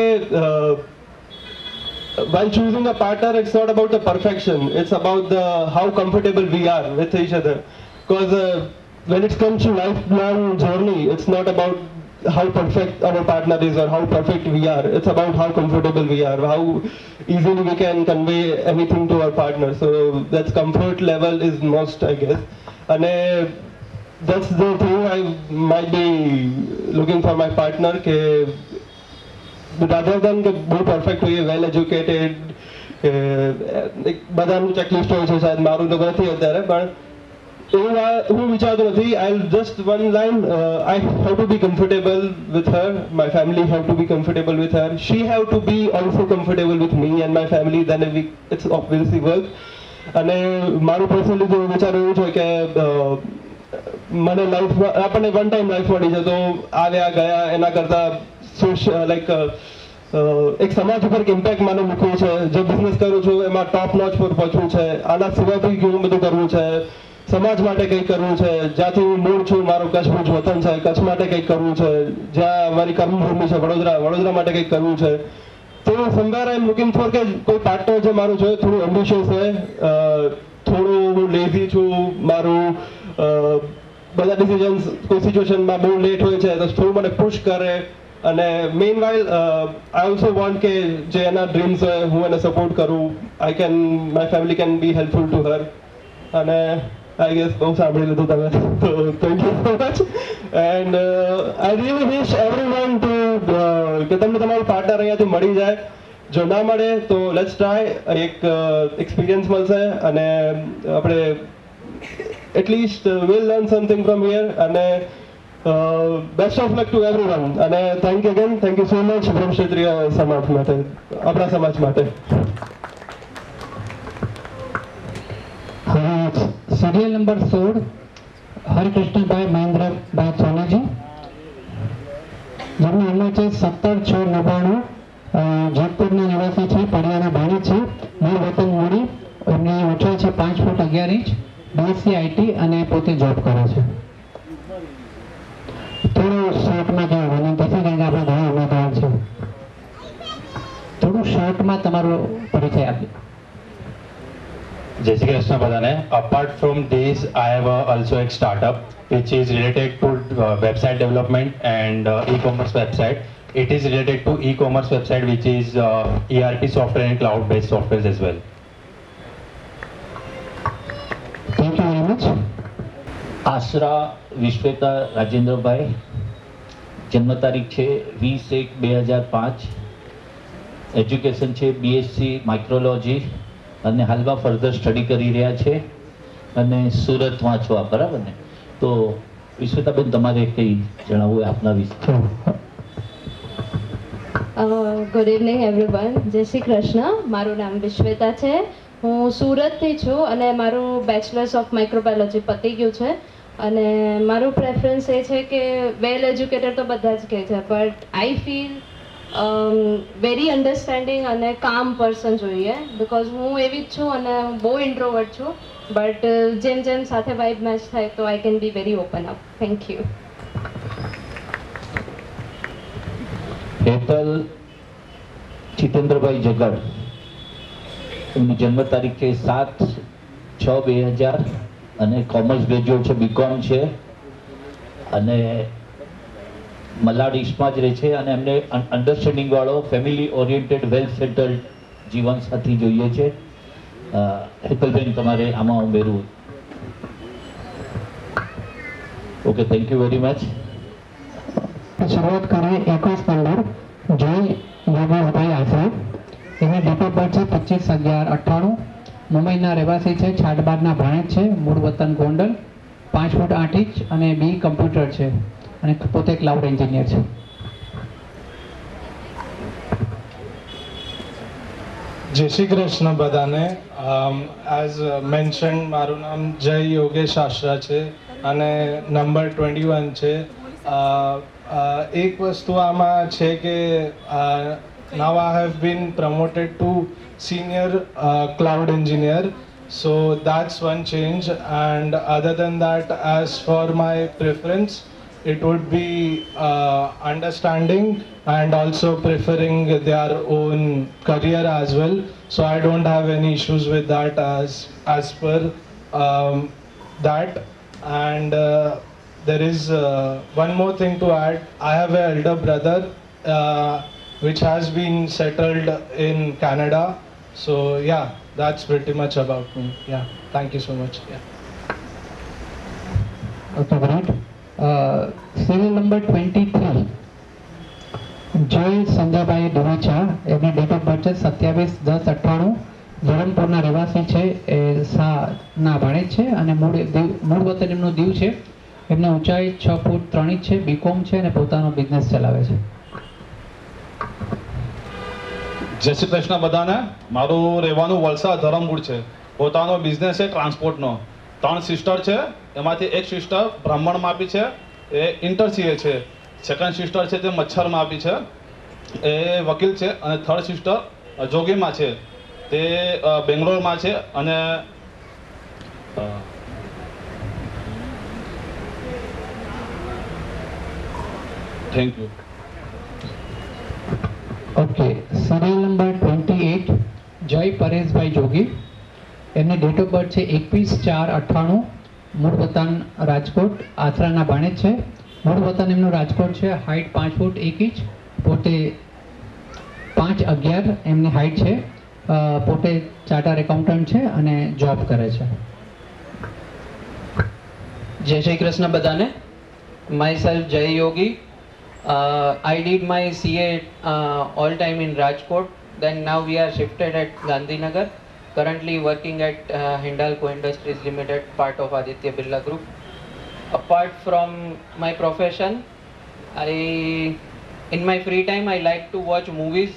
while choosing a partner, it's not about the perfection, it's about the how comfortable we are with each other. Because when it comes to lifelong journey, it's not about how perfect our partner is or how perfect we are. It's about how comfortable we are, how easily we can convey anything to our partner. So that comfort level is most, I guess. And that's the thing I might be looking for my partner. Rather than કે બહુ perfect હોઈએ, well educated, બધાનું checklist હોય છે, શાયદ મારું તો નથી અત્યારે, પણ એવું હું વિચારતો નથી. I just one line, I have to be comfortable with her, my family have to be comfortable with her, she have to be also comfortable with me and my family, then it's obviously work. અને મારું personally તો વિચાર એવું છે કે મને લાઈફમાં આપણને વન ટાઈમ લાઈફ મળી છે, તો આવ્યા ગયા એના કરતાં લાઈક એક સમાજ ઉપર ઇમ્પેક્ટ મને મૂકવું છે. જે બિઝનેસ કરું છું એમાં ટોપ નોચ પર પહોંચવું છે. આના સિવાય બી ઘણું બધું કરવું છે. સમાજ માટે કંઈક કરવું છે. જ્યાંથી હું મૂળ છું, મારું કચ્છ ભુજ વતન છે, કચ્છ માટે કંઈક કરવું છે. જ્યાં મારી કર્મભૂમિ છે વડોદરા માટે કંઈક કરવું છે. તો somewhere I M looking for કે કોઈ પાર્ટનર જે મારું છે થોડું એમ્બિશિયસ હોય, થોડું હું લેઝી છું, મારું બધા ડિસિઝન્સ કોઈ સિચ્યુએશનમાં બહુ લેટ હોય છે તો થોડું મને પુશ કરે. અને meanwhile I also want કે જે એના ડ્રીમ્સ હોય હું એને સપોર્ટ કરું. My family can be helpful to her. અને આઈ ગેસ બહુ સાંભળી લીધું તમે, તો thank you so much. And I really wish everyone to કે તમને તમારું પાર્ટનર અહીંયાથી મળી જાય. જો ના મળે તો લેટ્સ ટ્રાય, એક એક્સપિરિયન્સ મળશે અને આપણે at least will learn something from here. અને best of luck to everyone. અને thank you again, thank you so much Brahm Kshatriya સમાજ માટે, આપણા સમાજ માટે. સિરિયલ નંબર 16 હરિકૃષ્ણભાઈ મહેન્દ્રભાઈ સોનાજી, જેમની ઉંમર છે 17/6/99, જેતપુરના નિવાસી છે, પડિયાના ભાણેજ છે, મૂળ વતન મૂડી. એમની ઊંચાઈ છે 5 ફૂટ 11 ઇંચ, બીએસસી આઈટી અને પોતે જોબ કરે છે. થોડું શોર્ટમાં કહેવું વિનંતી છે કારણ કે આપણે ઘણા ઉમેદવાર છે. થોડું શોર્ટમાં તમારો પરિચય આપજો. Jai Shri Krishna badane. Apart from this, I have also a startup which is related to website development and e-commerce website. It is related to e-commerce website which is ERP software and cloud-based software as well. Thank you very much. Aashra વિશ્વેતા Rajendrabhai, જન્મ તારીખ છે 20/1/2005, education છે BSc માઇક્રોલોજી અને હાલમાં further study કરી રહ્યા છે અને સુરતમાં છો આપ, બરાબર ને? તો વિશ્વેતાબેન તમારે કંઈ જણાવવું હોય આપના વિશે? Good evening everyone. જય શ્રી કૃષ્ણ. મારું નામ વિશ્વેતા છે. હું સુરતથી છું અને મારું બેચલર્સ ઓફ માઇક્રોબાયોલોજી પતી ગયું છે. અને મારું પ્રેફરન્સ એ છે કે વેલ એજ્યુકેટેડ તો બધા જ કહે છે, but I feel very understanding અને કામ પર્સન જોઈએ. બિકોઝ હું એવી જ છું અને બહુ ઇન્ટ્રોવર્ટ છું, બટ જેમ જેમ સાથે વાઇબ મેચ થાય તો I can be very open up. Thank you. Hetal Jitendrabhai Jagad, એમની જન્મ તારીખ છે 7/6/2000 અને કોમર્સ ગ્રેજ્યુએટ છે, બીકોમ છે અને મલાડ ઈસ્ટમાં જ રહે છે અને એમને અન્ડરસ્ટેન્ડિંગ વાળો ફેમિલી ઓરિએન્ટેડ વેલ સેટલ્ડ જીવનસાથી જોઈએ છે. હેતલબેન, તમારે આમાં ઉમેરવું? Okay, thank you very much. શરૂઆત કરીએ 21 નંબર જય યોગેશભાઈ આશરે. એની ડેટ ઓફ બર્થ છે 25/11/98. મુંબઈના રહેવાસી છે, છાટબારના ભાણેજ છે, મૂળ વતન ગોંડલ, 5 ફૂટ 8 ઇંચ અને બી કમ્પ્યુટર છે અને પોતે ક્લાઉડ એન્જિનિયર છે. જય શ્રી કૃષ્ણ બધાને. એઝ મેન્શન, મારું નામ જય યોગેશ આશરા છે અને નંબર 21 છે. એક વસ્તુ આમાં છે કે now I have been promoted to senior cloud engineer, so that's one change. And other than that, as for my preference, it would be understanding and also preferring their own career as well. So I don't have any issues with that as per that. And there is one more thing to add. I have an elder brother which has been settled in Canada. So yeah, that's pretty much about me. Yeah, thank you so much. Yeah. Okay, great. Serial number 23 જય સંજયભાઈ ડુરેચા. એમની date of birth છે 27/10/98. ધરમપુરના રહેવાસી છે, એ ના ભાણેજ છે અને મૂળ વતન એમનું દીવ છે. એમને ઊંચાઈ 6 ફૂટ 3 ઇંચ છે, બીકોમ છે અને પોતાનો બિઝનેસ ચલાવે છે. જય શ્રી કૃષ્ણ બધાને. મારું રહેવાનું વલસાડ ધરમપુર છે. પોતાનો બિઝનેસ છે ટ્રાન્સપોર્ટનો. 3 સિસ્ટર છે, એમાંથી એક સિસ્ટર બ્રાહ્મણ માપી છે, એ ઇન્ટરસીએ છે. સેકન્ડ સિસ્ટર છે તે મચ્છર માપી છે, એ વકીલ છે અને થર્ડ સિસ્ટર જોગીમાં છે, તે બેંગ્લોરમાં છે અને thank you. Okay, serial number 28 જય પરેશભાઈ જોગી. એમની ડેટ ઓફ બર્થ છે 21/4/98. મૂળ વતન રાજકોટ, આશરાના ભાણેજ છે. મૂળ વતન એમનું રાજકોટ છે. હાઇટ 5 ફૂટ 1 ઇંચ, પોતે 5/11 એમની હાઇટ છે. પોતે ચાર્ટર એકાઉન્ટન્ટ છે અને જોબ કરે છે. જય શ્રી કૃષ્ણ બધાને. માય સેલ્ફ જય યોગી. I did my CA all time in Rajkot. Then now we are shifted at Gandhinagar. Currently working at Hindalco Industries Limited, part of Aditya Birla Group. Apart from my profession, in my free time I like to watch movies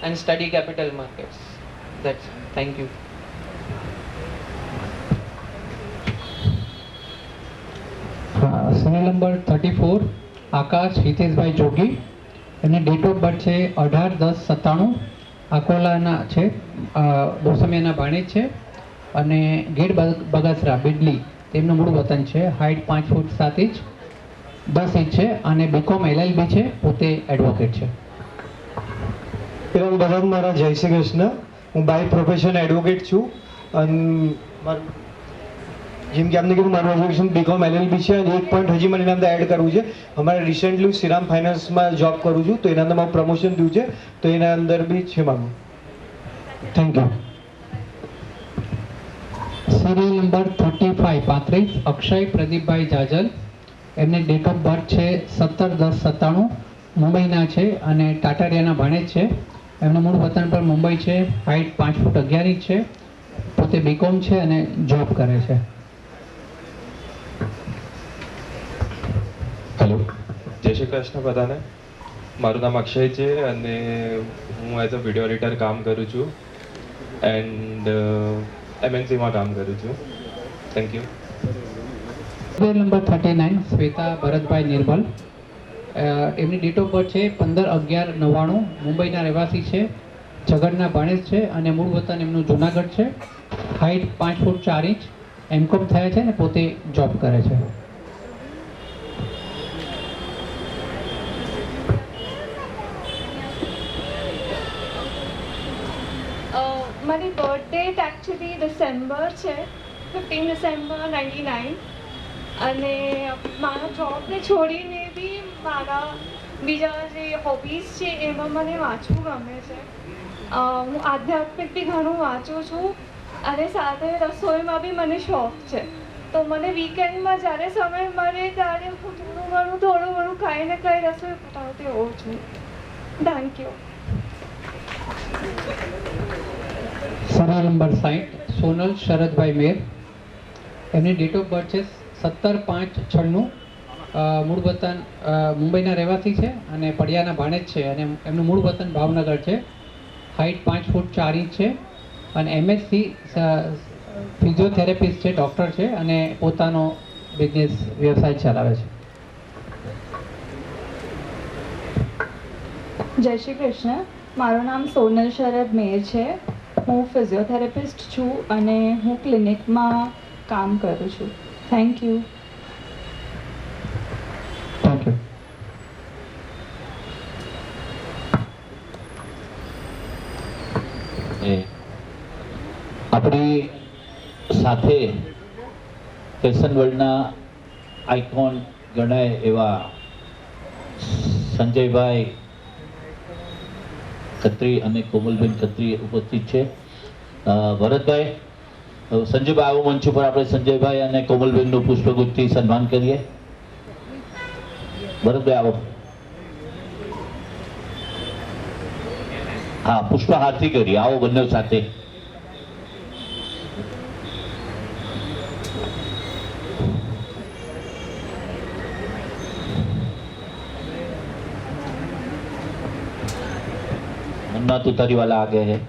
and study capital markets. That's it. Thank you. Serial number 34 Akash Hiteshbhai Jogi. એની date of birth છે 18/10/97. અકોલાના છે, બોસમિયાના ભાણેજ છે અને gate બગાસરા બિડલી તેમનું મૂળ વતન છે. Height 5 ફૂટ 7 inch 10 inch છે અને બીકોમ LLB છે, પોતે એડવોકેટ છે. પેલા બધા મારા જય શ્રી કૃષ્ણ. હું બાય પ્રોફેશન એડવોકેટ છું અને જેમ કે આપને કીધું મારું એજ્યુકેશન બીકોમ LLB છે અને એક પોઈન્ટ હજી મને એના અંદર એડ કરવું છે. અમારે રિસેન્ટલી શ્રીરામ ફાઇનાન્સમાં જોબ કરું છું, તો એના અંદર મારું પ્રમોશન થયું છે, તો એના અંદર બી છે મારું. Thank you. Serial number 35 Akshay Pradipbhai Jajal. એમની ડેટ ઓફ બર્થ છે 17/10/97. મુંબઈના છે અને ટાટારિયાના ભાણેજ છે. એમનું મૂળ વતન પર મુંબઈ છે. હાઇટ 5 ફૂટ 11 ઇંચ છે, પોતે બીકોમ છે અને જોબ કરે છે. હેલો, જય શ્રી કૃષ્ણ બધાને. મારું નામ અક્ષય છે અને હું એઝ અ વિડીયો એડિટર કામ કરું છું એન્ડ MNCમાં કામ કરું છું. Thank you. Serial number 39 Shweta Bharatbhai Nirmal. એમની ડેટ ઓફ બર્થ છે 15/11/99. મુંબઈના રહેવાસી છે, ઝઘડના ભાણેજ છે અને મૂળ વતન એમનું જુનાગઢ છે. હાઇટ 5 ફૂટ 4 ઇંચ, MCOM થયા છે અને પોતે જોબ કરે છે. એકચ્યુઅલી ડિસેમ્બર છે 15 ડિસેમ્બર 99 અને મારા જોબને છોડીને બી મારા બીજા જે હોબીઝ છે એમાં મને વાંચવું ગમે છે. હું આધ્યાત્મિક બી ઘણું વાંચું છું અને સાથે રસોઈમાં બી મને શોખ છે. તો મને વીકેન્ડમાં જ્યારે સમય મળે ત્યારે હું થોડું ઘણું કાંઈ ને કાંઈ રસોઈ બનાવતી હોઉં છું. Thank you. સવાલ નંબર 60 સોનલ શરદભાઈ મેર. એમની ડેટ ઓફ બર્થ છે 17/5/96. મૂળ વતન મુંબઈના રહેવાસી છે અને પડિયાના ભાણેજ છે અને એમનું મૂળ વતન ભાવનગર છે. હાઇટ 5 ફૂટ 4 ઇંચ છે અને એમએસસી ફિઝિયોથેરાપિસ્ટ છે, ડૉક્ટર છે અને પોતાનો બિઝનેસ વ્યવસાય ચલાવે છે. જય શ્રી કૃષ્ણ. મારું નામ સોનલ શરદ મેર છે. હું ફિઝિયોથેરાપિસ્ટ છું અને હું ક્લિનિકમાં કામ કરું છું. Thank you. Thank you. આપણી સાથે ફેશન વર્લ્ડના આઇકોન ગણાય એવા સંજયભાઈ ખત્રી અને કોમલબેન ખત્રી ઉપસ્થિત છે. ભરતભાઈ, સંજયભાઈ આવો મંચ ઉપર આપણે સંજયભાઈ અને કોમલબેનનું પુષ્પગુચ્છથી સન્માન કરીએ. ભરતભાઈ આવો. હા, પુષ્પહારથી કરીએ. આવો બંને સાથે. मुन्ना तुतारी वाला आ गए हैं.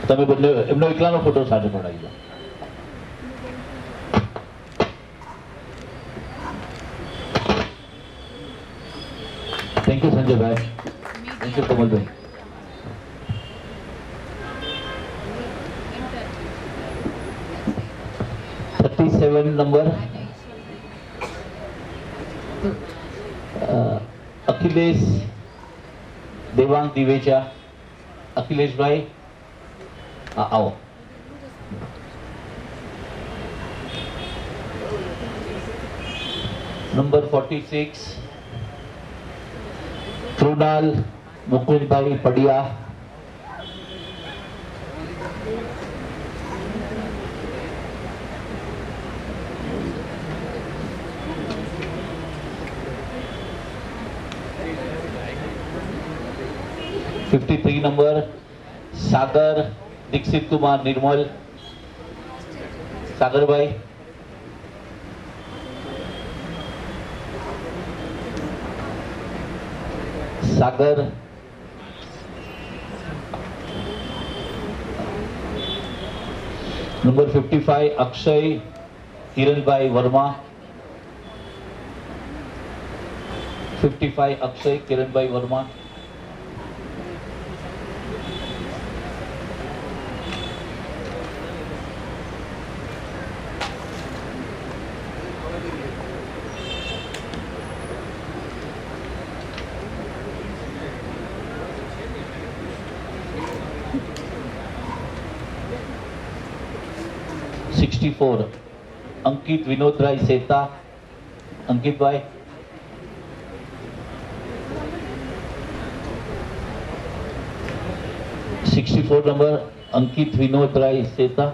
તમે બંને એમનો એકલાનો ફોટો સાથે પડાવી દો. Thank you Sanjaybhai. Thank you Komalbhai. Number Akhilesh Devang Divecha. Akhileshbhai आओ. नंबर 46 कृणाल मुकुंदभाई पडिया. नंबर सागर दीक्षित कुमार निर्मल. सागर भाई. सागर. नंबर 55 अक्षय किरण भाई वर्मा. 55 अक्षय किरण भाई वर्मा. अंकित विनोद राय सेता. अंकित भाई. नंबर अंकित विनोद राय सेता.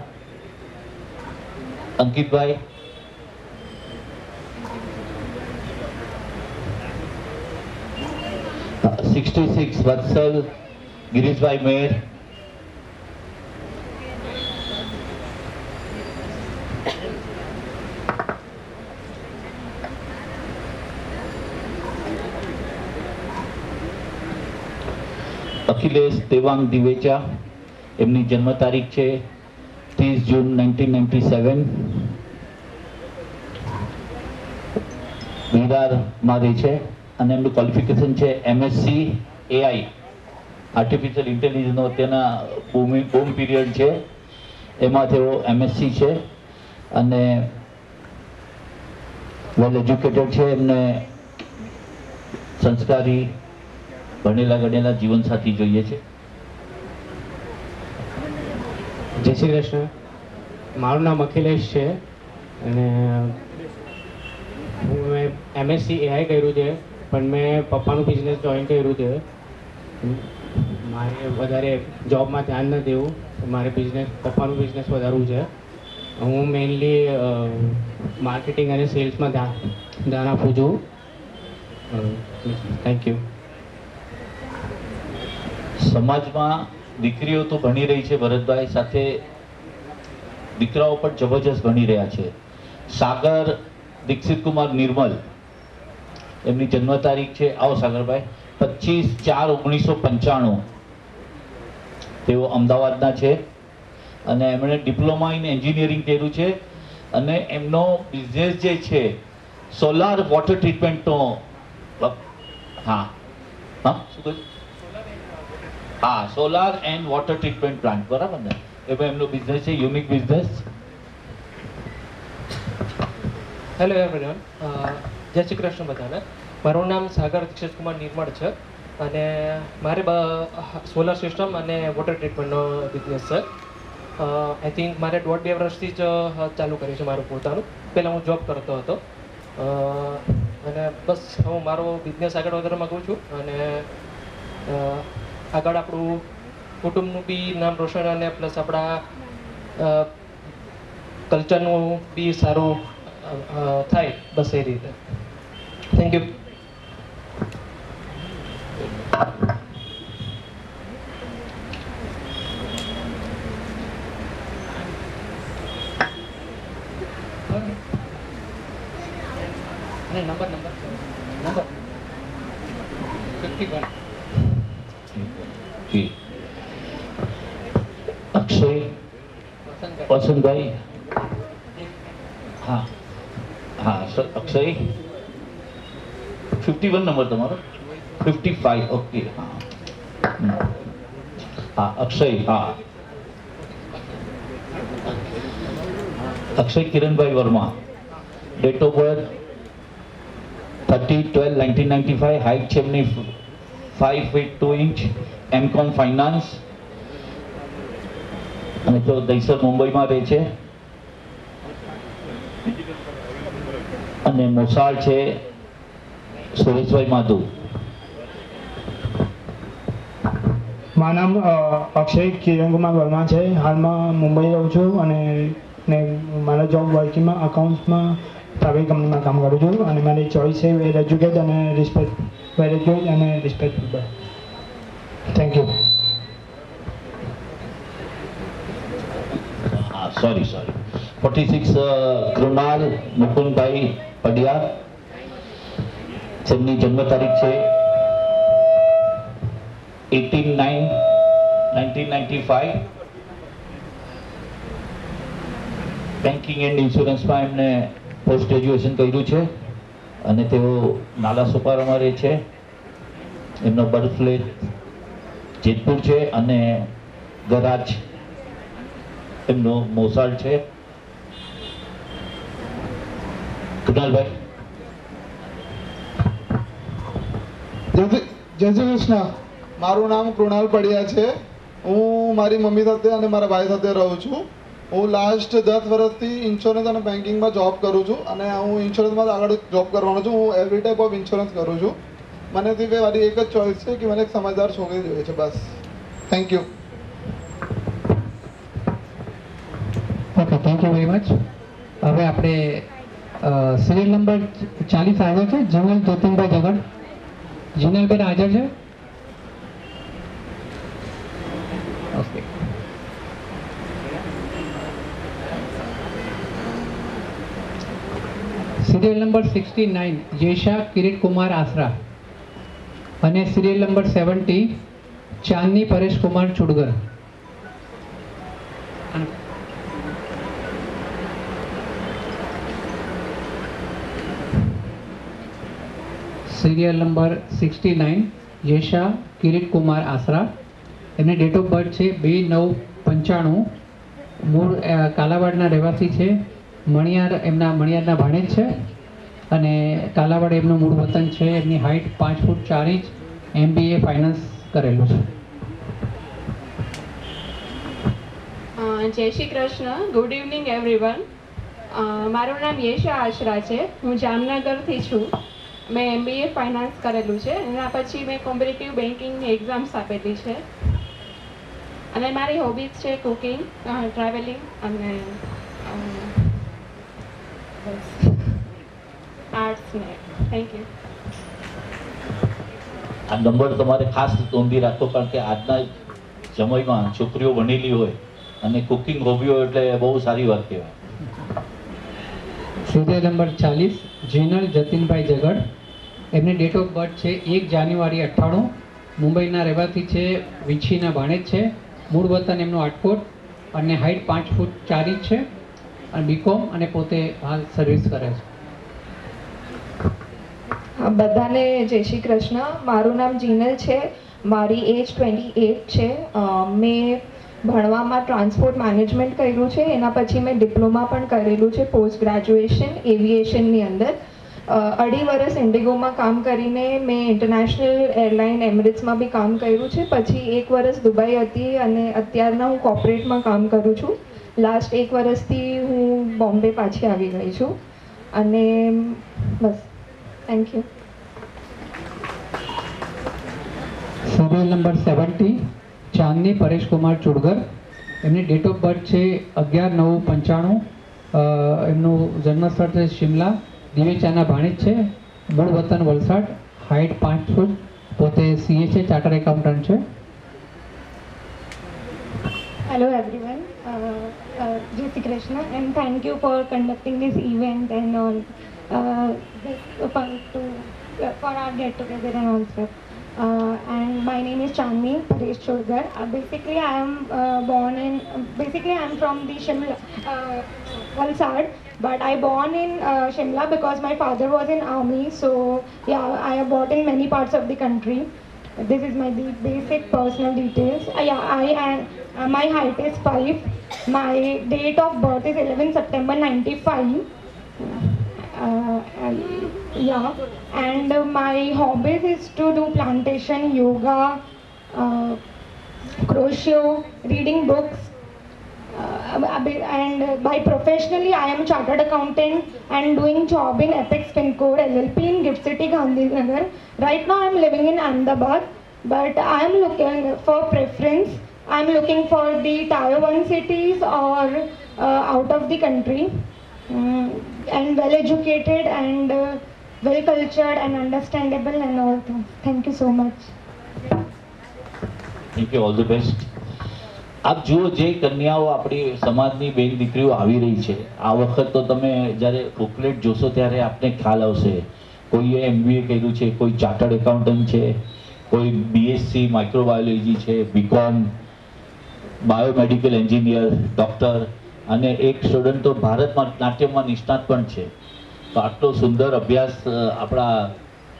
अंकित भाई. हाँ, 66 वत्सल गिरीश भाई मेर. અખિલેશ દેવાંગ દિવેચા, એમની જન્મ તારીખ છે 30 જૂન 1997. વિરારમાં રહે છે અને એમનું ક્વોલિફિકેશન છે MSc AI, આર્ટિફિશિયલ ઇન્ટેલિજન્સનો અત્યારના બૂમ પીરિયડ છે એમાં તેઓ MSc છે અને વેલ એજ્યુકેટેડ છે. એમને સંસ્કારી ભણેલા ગણેલા જીવનસાથી જોઈએ છે. જય શ્રી કૃષ્ણ. મારું નામ અખિલેશ છે અને મેં MSc AI કર્યું છે, પણ મેં પપ્પાનું બિઝનેસ જોઈન કર્યું છે. મારે વધારે જોબમાં ધ્યાન ન દેવું, મારે પપ્પાનું બિઝનેસ વધારવું છે. હું મેઇનલી માર્કેટિંગ અને સેલ્સમાં ધ્યાન આપું છું. Thank you. સમાજમાં દીકરીઓ તો ભણી રહી છે ભરતભાઈ, સાથે દીકરાઓ પણ જબરજસ્ત ભણી રહ્યા છે. સાગર દીક્ષિત કુમાર નિર્મલ, એમની જન્મ તારીખ છે, આવો સાગરભાઈ, 25/4/1995. તેઓ અમદાવાદના છે અને એમણે ડિપ્લોમા ઇન એન્જિનિયરિંગ કર્યું છે અને એમનો બિઝનેસ જે છે સોલાર વોટર ટ્રીટમેન્ટનો. હા હા શું કહ્યું? હા, solar and water treatment plant, બરાબર ને? એમાં એમનો બિઝનેસ છે, યુનિક બિઝનેસ. હેલો એવરીવન, જય શ્રી કૃષ્ણ બધાને. મારું નામ સાગર દીક્ષિત કુમાર નિર્મળ છે અને મારે સોલાર સિસ્ટમ અને વોટર ટ્રીટમેન્ટનો બિઝનેસ છે. આઈ થિંક મારે 1.5-2 વર્ષથી જ ચાલુ કર્યું છે મારું પોતાનું. પહેલાં હું જોબ કરતો હતો અને બસ હું મારો બિઝનેસ આગળ વધારવા માગું છું અને આગળ આપણું કુટુંબનું બી નામ રોશન અને પ્લસ આપણા કલ્ચરનું બી સારું થાય, બસ એ રીતે. Thank you. નંબર 51. જી અક્ષય વસંતભાઈ. હા હા સર, અક્ષય 51 નંબર તમારો. 55, ઓકે. હા હા અક્ષય. હા Akshay Kiranbhai Verma, date of birth 30/12/1995. Height છે એમની 5 feet 2 inch. MCom ફાઇનાન્સ અને તો દહીસર મુંબઈમાં રહે છે અને મોસાળ છે સુરેશભાઈ માધુ. મારું નામ અક્ષય કિરણકુમાર વર્મા છે. હાલમાં મુંબઈ રહું છું અને મારા જોબ વર્કિંગમાં અકાઉન્ટ્સમાં પ્રાઇવેટ કંપનીમાં કામ કરું છું અને મારી ચોઇસ છે વેલ એજ્યુકેટ અને રિસ્પેક્ટફુલ. Thank you. હા સોરી 46 કૃણાલ મુકુંદભાઈ પડિયાર, જેમની જન્મ તારીખ છે 18/9/1995. બેન્કિંગ એન્ડ ઇન્સ્યોરન્સમાં એમને પોસ્ટ ગ્રેજ્યુએશન કર્યું છે અને તેઓ નાલા સોપારામાં રહે છે. એમનો બર્થ પ્લેસ જેતપુર છે અને ગરાજ એમનો મોસાળ છે. કૃણાલભાઈ. જય શ્રી કૃષ્ણ. મારું નામ કૃણાલ પડિયા છે. હું મારી મમ્મી સાથે અને મારા ભાઈ સાથે રહું છું. હું લાસ્ટ 10 વર્ષથી ઇન્સ્યોરન્સ અને બેન્કિંગમાં જોબ કરું છું અને હું ઇન્સ્યોરન્સમાં આગળ જોબ કરવાનો છું. હું એવરી ટાઈપ ઓફ ઇન્સ્યોરન્સ કરું છું. મને મારી એક જ ચોઈસ છે કે મને એક સમજદાર છોકરી જોઈએ છે, બસ. Thank you. Okay, thank you very much. હવે આપણે સિરિયલ નંબર 40 હાજર છે, જીનલ જ્યોતિનભાઈ જગડ. જીનલબેન હાજર છે? Okay. Serial number 69 Jesha Kirit Kumar Asra અને serial number 70 Chandni Paresh Kumar Chudgar. Serial number 69 Yesha Kirit Kumar Asra. એમની ડેટ ઓફ બર્થ છે 2/9/95. મૂળ કાલાવાડના રહેવાસી છે. મણિયારના ભાણેજ છે અને કાલાવાડ એમનું મૂળ વતન છે. એમની હાઇટ 5 ફૂટ 4 ઇંચ. MBA ફાઇનાન્સ કરેલું છે. જય Shri Krishna. Good evening everyone. મારું નામ યેશા આશરા છે. હું જામનગરથી છું. મેં MBA ફાઇનાન્સ કરેલું છે. એના પછી મેં કોમ્પિટિટિવ બેન્કિંગની એક્ઝામ્સ આપેલી છે. અને મારી હોબીઝ છે કુકિંગ, ટ્રાવેલિંગ અને આર્ટ્સ ને. Thank you. આ નંબર તમારે ખાસ નોંધી રાખો, કારણ કે આજના સમયમાં છોકરીઓ ભણેલી હોય અને કુકિંગ હોબી હોય એટલે બહુ સારી વાત કહેવાય. સિરિયલ નંબર 40 જીનલ જતીનભાઈ જગડ. એમની ડેટ ઓફ બર્થ છે 1 જાન્યુઆરી 98. મુંબઈના રહેવાસી છે. વિછીના ભાણેજ છે. મૂળ વતન એમનું આટકોટ અને હાઇટ 5 ફૂટ 4 ઇંચ છે અને BCom અને પોતે હાલ સર્વિસ કરે છે. બધાને જય શ્રી કૃષ્ણ. મારું નામ જીનલ છે. મારી એજ 28 છે. મેં ભણવામાં ટ્રાન્સપોર્ટ મેનેજમેન્ટ કર્યું છે. એના પછી મેં ડિપ્લોમા પણ કરેલું છે પોસ્ટ ગ્રેજ્યુએશન એવિએશનની અંદર. 2.5 વર્ષ ઇન્ડિગોમાં કામ કરીને મેં ઇન્ટરનેશનલ એરલાઇન એમિરેટ્સમાં બી કામ કર્યું છે. પછી 1 વર્ષ દુબઈ હતી અને અત્યારના હું કોર્પોરેટમાં કામ કરું છું. લાસ્ટ 1 વર્ષથી હું બોમ્બે પાછી આવી ગઈ છું અને બસ. Thank you. Serial number 70 Chandni Paresh Kumar Chudgar. એમની ડેટ ઓફ બર્થ છે 11/9/95. એમનું જન્મસ્થળ છે શિમલા. દિવેચાના ભાણેજ છે. મૂળ વતન વલસાડ. હાઇટ 5 ફૂટ. પોતે CA છે, ચાર્ટર્ડ એકાઉન્ટન્ટ છે. Hello everyone. Jai Shri Krishna and thank you for conducting this event and all for our get together and all stuff. And my name is Chandni Paresh Churgar. Basically I am I am from the Shimla, Valsad, but I born in Shimla because my father was in army. So yeah, I have bought in many parts of the country. This is my basic personal details. My height is 5. My date of birth is 11 September 95. And my hobbies is to do plantation, yoga, crochet, reading books. And by professionally I am chartered accountant and doing job in Apex Pincode LLP in Gift City, Gandhinagar. Right now I am living in Ahmedabad, but I am looking for preference. I am looking for the tier 1 cities or out of the country, and well educated and well cultured and understandable and all things. Thank you so much. Thank you. All the best. આપ જુઓ, જે કન્યાઓ આપણી સમાજની બેન દીકરીઓ આવી રહી છે આ વખત, તો તમે જ્યારે બુકલેટ જોશો ત્યારે આપને ખ્યાલ આવશે. કોઈએ MBA કર્યું છે, કોઈ ચાર્ટર્ડ એકાઉન્ટન્ટ છે, કોઈ BSc માઇક્રોબાયોલોજી છે, BCom, બાયોમેડિકલ એન્જિનિયર, ડૉક્ટર અને એક સ્ટુડન્ટ તો ભારતમાં નાટ્યમાં નિષ્ણાત પણ છે. તો આટલો સુંદર અભ્યાસ આપણા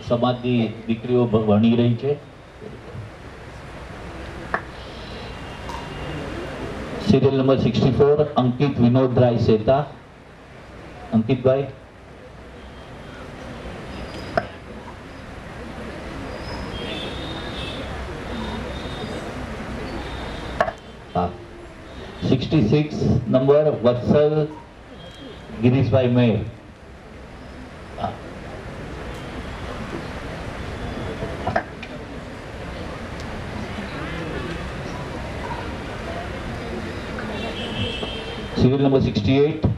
સમાજની દીકરીઓ ભણી રહી છે. Serial number 64 Ankit Vinodrai Seta. અંકિતભાઈ. હા. 66 number Vatsal Girishbhai Mer. Serial number 68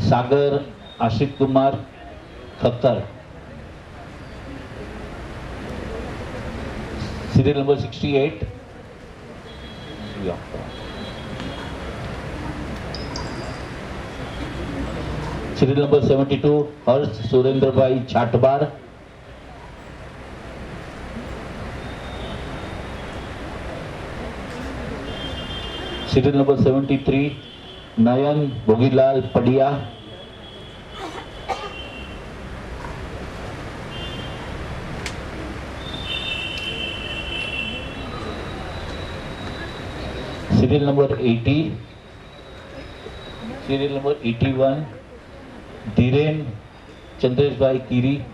Sagar Ashit Kumar Khattar. Serial number 68 serial number 72 Harsh Surendrabhai Chhatbar. Serial number 73, Nayan Bogilal Padia. Serial number 80, serial number 81, Dhiren Chandreshbhai Kiri.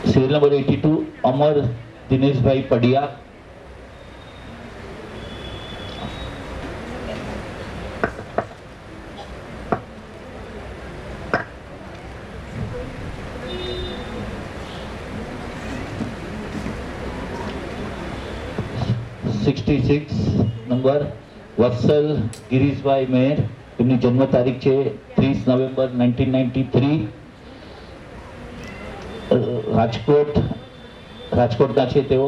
Serial number 82, Amar Dineshbhai Padia. Number Vatsal Girishbhai મેર, એમની જન્મ તારીખ છે 30 નવેમ્બર 1993, રાજકોટના છે તેઓ.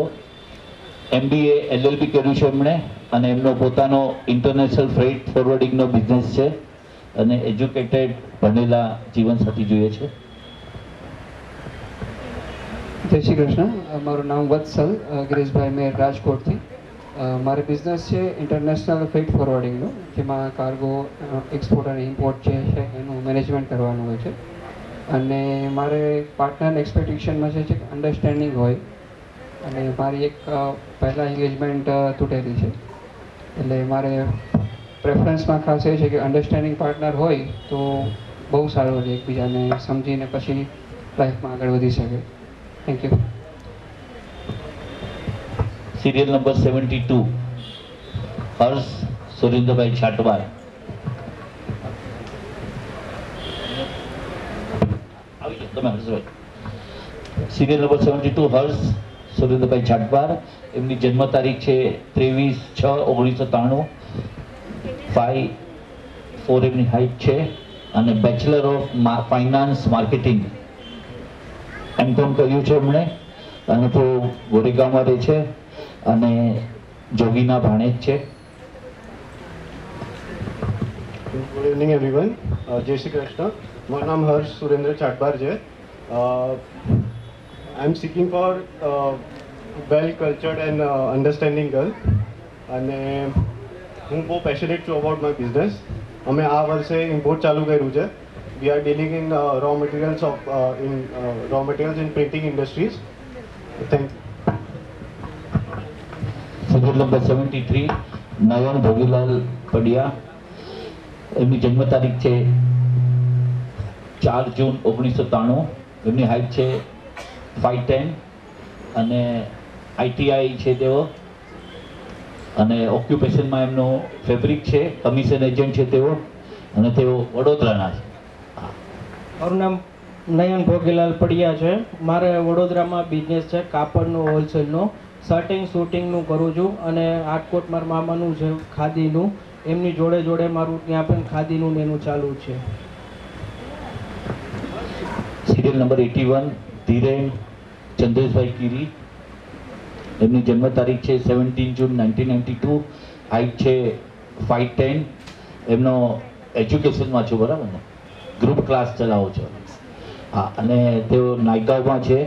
MBA LLB કર્યું છે એમણે અને એમનો પોતાનો ઇન્ટરનેશનલ ફ્રેટ ફોરવર્ડિંગનો બિઝનેસ છે અને એજ્યુકેટેડ ભણેલા જીવનસાથી જોઈએ છે. જય શ્રી કૃષ્ણ. મારું નામ વત્સલ ગિરીશભાઈ મેર, રાજકોટથી. મારે બિઝનેસ છે ઇન્ટરનેશનલ ફ્રેટ ફોરવર્ડિંગનો, જેમાં કાર્ગો એક્સપોર્ટ અને ઇમ્પોર્ટ જે છે એનું મેનેજમેન્ટ કરવાનું હોય છે. અને મારે પાર્ટનર એક્સપેક્ટેશનમાં છે કે અન્ડરસ્ટેન્ડિંગ હોય, અને મારી એક પહેલાં એન્ગેજમેન્ટ તૂટેલી છે, એટલે મારે પ્રેફરન્સમાં ખાસ એ છે કે અન્ડરસ્ટેન્ડિંગ પાર્ટનર હોય તો બહુ સારું છે, એકબીજાને સમજીને પછી લાઈફમાં આગળ વધી શકે. Thank you. Serial number 72, Harsh Surendrabhai Chhatwar. Serial number 72, Harsh Surendrabhai Chhatwar. એમની જન્મ તારીખ છે 23/6/1993, 5'4" એમની હાઈટ છે અને બેચલર ઓફ ફાઇનાન્સ માર્કેટિંગ એમ.કોમ કર્યું છે એમણે, અને તો ગોરેગાંવમાં રહે છે અને જોગીના ભાણેજ છે. Good evening everyone. જય શ્રી કૃષ્ણ. મારું નામ હર્ષ સુરેન્દ્ર છાટબાર છે. I am seeking for well cultured and understanding girl, અને હું બહુ પેશનેટ છું અબાઉટ માય બિઝનેસ. અમે આ વર્ષે ઇમ્પોર્ટ ચાલુ કર્યું છે. We are dealing in raw materials in printing industries. Thank you. Serial number 73, Nayan Bhogilal Padia. એમની જન્મ તારીખ છે 4 જૂન 1993, એમની હાઈટ છે 5'10" અને ITI છે તેઓ, અને ઓક્યુપેશનમાં એમનું ફેબ્રિક છે, કમિશન એજન્ટ છે તેઓ, અને તેઓ વડોદરાના છે. મારું નામ નયન ભોગીલાલ પડિયા છે. મારે વડોદરામાં બિઝનેસ છે કાપડનો, હોલસેલનો, શર્ટિંગ શૂટિંગનું કરું છું, અને રાજકોટ મારા મામાનું છે ખાદીનું, એમની જોડે જોડે મારું ત્યાં પણ ખાદીનું ને એનું ચાલુ છે. Serial number 81, Dhiren Chandreshbhai Kiri. એમની જન્મ તારીખ છે 17 જૂન 1992, હાઈટ છે 5'10". એમનો એજ્યુકેશનમાં છે, બરાબર ને? ગ્રુપ ક્લાસ ચલાવો છો? હા. અને તેઓ નાયગાંવમાં છે,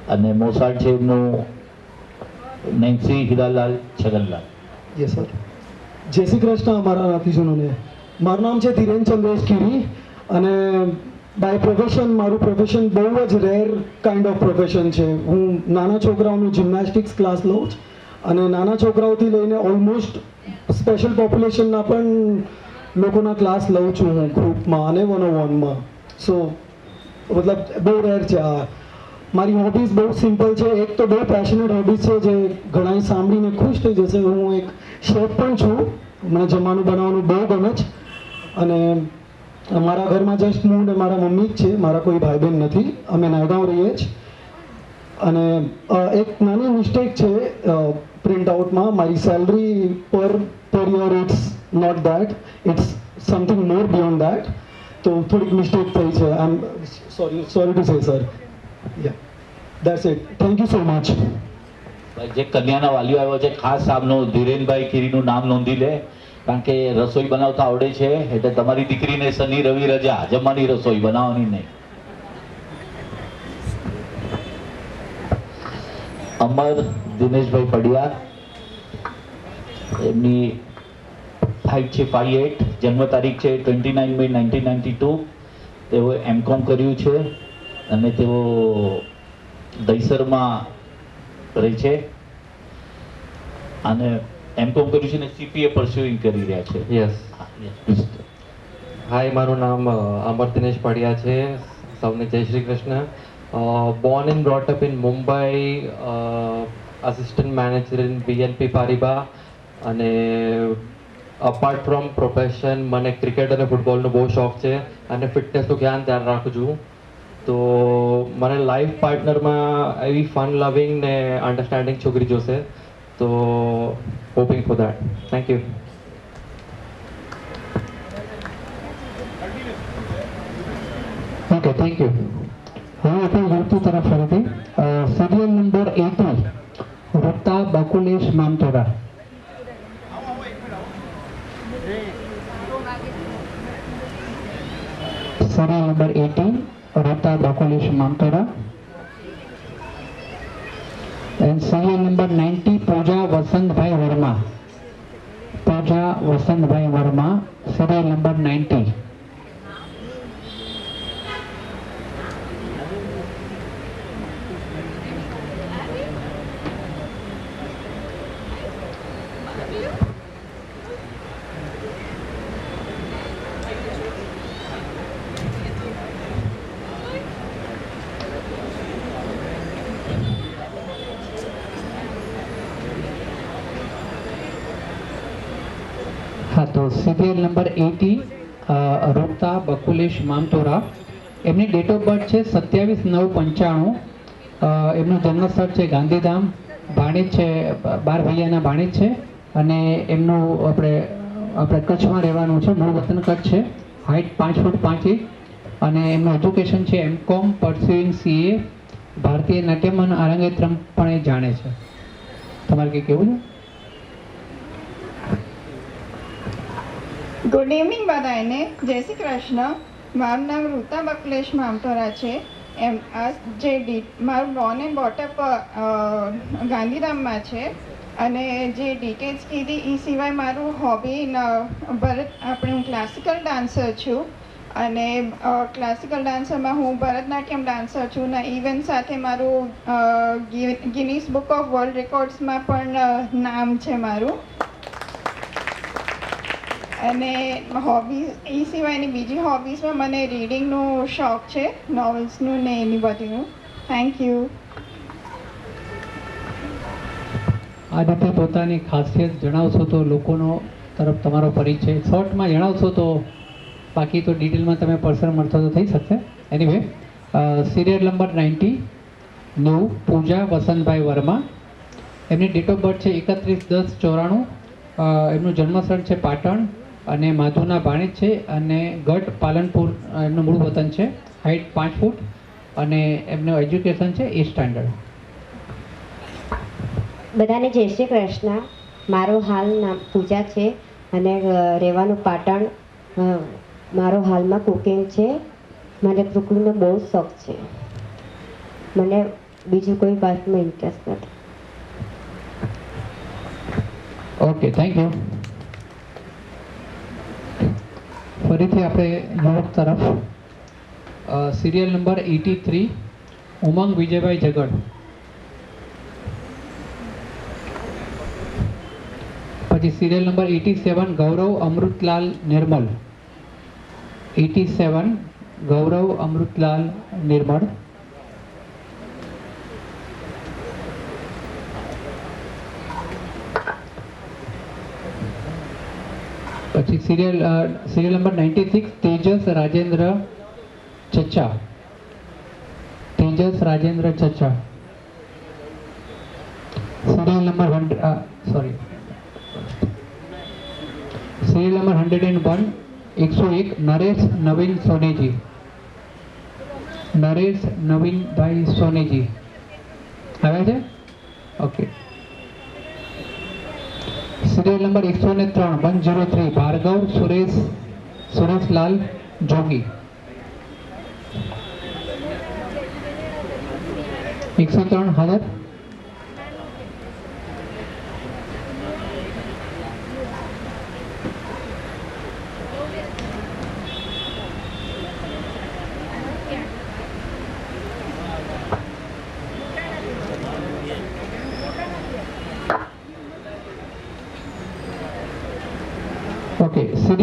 અને મોસાળ છે એમનું Nancy Hiralal Chhaganlal. Yes sir. જય શ્રી કૃષ્ણ. અમારા નાથીજનોને મારું નામ છે ધીરેન ચંદ્રેશ કીરી, અને બાય પ્રોફેશન મારું પ્રોફેશન બહુ જ રેર કાઇન્ડ ઓફ પ્રોફેશન છે. હું નાના છોકરાઓનું જિમ્નાસ્ટિક્સ ક્લાસ લઉં છું, અને નાના છોકરાઓથી લઈને ઓલમોસ્ટ સ્પેશિયલ પોપ્યુલેશનના પણ લોકોના ક્લાસ લઉં છું હું ગ્રુપમાં અને 101માં. સો મતલબ બહુ રેર છે આ. મારી હોબીઝ બહુ સિમ્પલ છે. એક તો બહુ પેશનેટ હોબીઝ છે જે ઘણા સાંભળીને ખુશ થઈ જશે. હું એક શેફ પણ છું. મને જમવાનું બનાવવાનું બહુ ગમે છે, અને મારા ઘરમાં જસ્ટ હું ને મારા મમ્મી જ છે, મારા કોઈ ભાઈ બહેન નથી. અમે નાયગાંવ રહીએ છીએ. અને એક નાની મિસ્ટેક છે પ્રિન્ટ આઉટમાં. મારી salary per year it's not that, it's something more beyond that. તો થોડીક મિસ્ટેક થઈ છે. I am sorry to say sir. Ya, that's it. Thank you so much. જે કન્યાના વાલીઓ આવ્યો છે, ખાસ આમનું ધીરેનભાઈ કીરીનું નામ નોંધી લે, કારણ કે રસોઈ બનાવતા આવડે છે, એટલે તમારી દીકરીને શનિ રવિ રજા, જમવાની રસોઈ બનાવવાની નહીં. અમર દિનેશભાઈ પડિયા, એમની હાઈટ છે 5'8", જન્મ તારીખ છે 29 મે 1992. તેઓ M.Com કર્યું છે અને તેઓ દહીસરમાં રહે છે અને M.Com કર્યું છે અને CPA પરસ્યુઇંગ કરી રહ્યા છે. યસ. હાય, મારું નામ અમર દિનેશ પડિયા છે. સૌને જય Shri Krishna. Born and brought up in Mumbai, assistant manager in BNP Paribas, અને અપાર્ટ ફ્રોમ પ્રોફેશન મને ક્રિકેટ અને ફૂટબોલનો બહુ શોખ છે અને ફિટનેસનું ધ્યાન રાખું છું. તો મને લાઈફ પાર્ટનરમાં એવી ફન લવિંગ ને અન્ડરસ્ટેન્ડિંગ છોકરી જોશે. તો hoping for that. Thank you. Okay, thank you. હવે આપણે યુવતી તરફ ફરીથી serial number 80 Rupta Bakulesh Mamtora. Serial number 80 Rupta Bakulesh Mamtora. And serial number 90 Puja Vasantbhai Verma. Puja Vasantbhai Verma, serial number 90. હા, તો સિરિયલ નંબર 80 રૂપતા બકુલેશ મામતોરા. એમની ડેટ ઓફ બર્થ છે 27/9/95. એમનું જન્મસ્થળ છે ગાંધીધામ. ભાણેજ છે, 12 ભૈયાના ભાણેજ છે અને એમનું આપણે કચ્છમાં રહેવાનું છે, મૂળ વતન કચ્છ છે. હાઇટ 5 ફૂટ 5 ઇંચ અને એમનું એજ્યુકેશન છે M.Com પરસ્યુઇંગ CA. ભારતીય નાટ્યમ અને અરંગેત્રમ પણ એ જાણે છે. તમારે કંઈ કહેવું છે? ગુડ ઇવનિંગ બધાને, જય શ્રી કૃષ્ણ. મારું નામ રૂતા બકલેશ મામતોરા છે. મારું બોર્ન એન્ડ બોટઅપ ગાંધીધામમાં છે અને જે ડિટેલ્સ કીધી એ સિવાય મારું હોબી હું ક્લાસિકલ ડાન્સર છું અને ક્લાસિકલ ડાન્સરમાં હું ભરતનાટ્યમ ડાન્સર છું ને ઇવેન્ટ સાથે મારું ગિનીસ બુક ઓફ વર્લ્ડ રેકોર્ડ્સમાં પણ નામ છે મારું. અને હોબીઝ એ સિવાયની બીજી હોબીઝમાં મને રીડિંગનો શોખ છે, નોવેલ્સનું ને એની બધીનું. Thank you. આ રીતે પોતાની ખાસિયત જણાવશો તો લોકોનો તરફ તમારો પરિચય શોર્ટમાં જણાવશો તો, બાકી તો ડિટેલમાં તમે પર્સન મળશો તો થઈ શકશે. એનીવે, સિરિયલ નંબર 90 ન્યૂ પૂજા વસંતભાઈ વર્મા. એમની ડેટ ઓફ બર્થ છે 31/10/94. એમનું જન્મસ્થળ છે પાટણ અને માધુના ભાણેજ છે અને ગઢ પાલનપુર એમનું મૂળ વતન છે. હાઇટ 5 ફૂટ અને એમનું એજ્યુકેશન છે A સ્ટાન્ડર્ડ. બધાને જય શ્રી કૃષ્ણ. મારું હાલ નામ પૂજા છે અને રહેવાનું પાટણ. મારો હાલમાં કુકિંગ છે. મને કુકિંગનો બહુ શોખ છે. મને બીજું કોઈ વાતમાં ઇન્ટરેસ્ટ નથી. Okay, thank you. ફરીથી આપણે યુવક તરફ સિરિયલ નંબર 83 ઉમંગ વિજયભાઈ જગડ. પછી સિરિયલ નંબર 87 ગૌરવ અમૃતલાલ નિર્મલ. 87 ગૌરવ અમૃતલાલ નિર્મળ. પછી serial number 96 Tejas Rajendra Chachcha. Tejas Rajendra Chachcha. Serial number 101 Naresh Navin Soneji. Naresh Navinbhai Soneji આવ્યા છે? Okay. Serial number 103 Bhargav Sureshlal Jogi. 103 હાજર.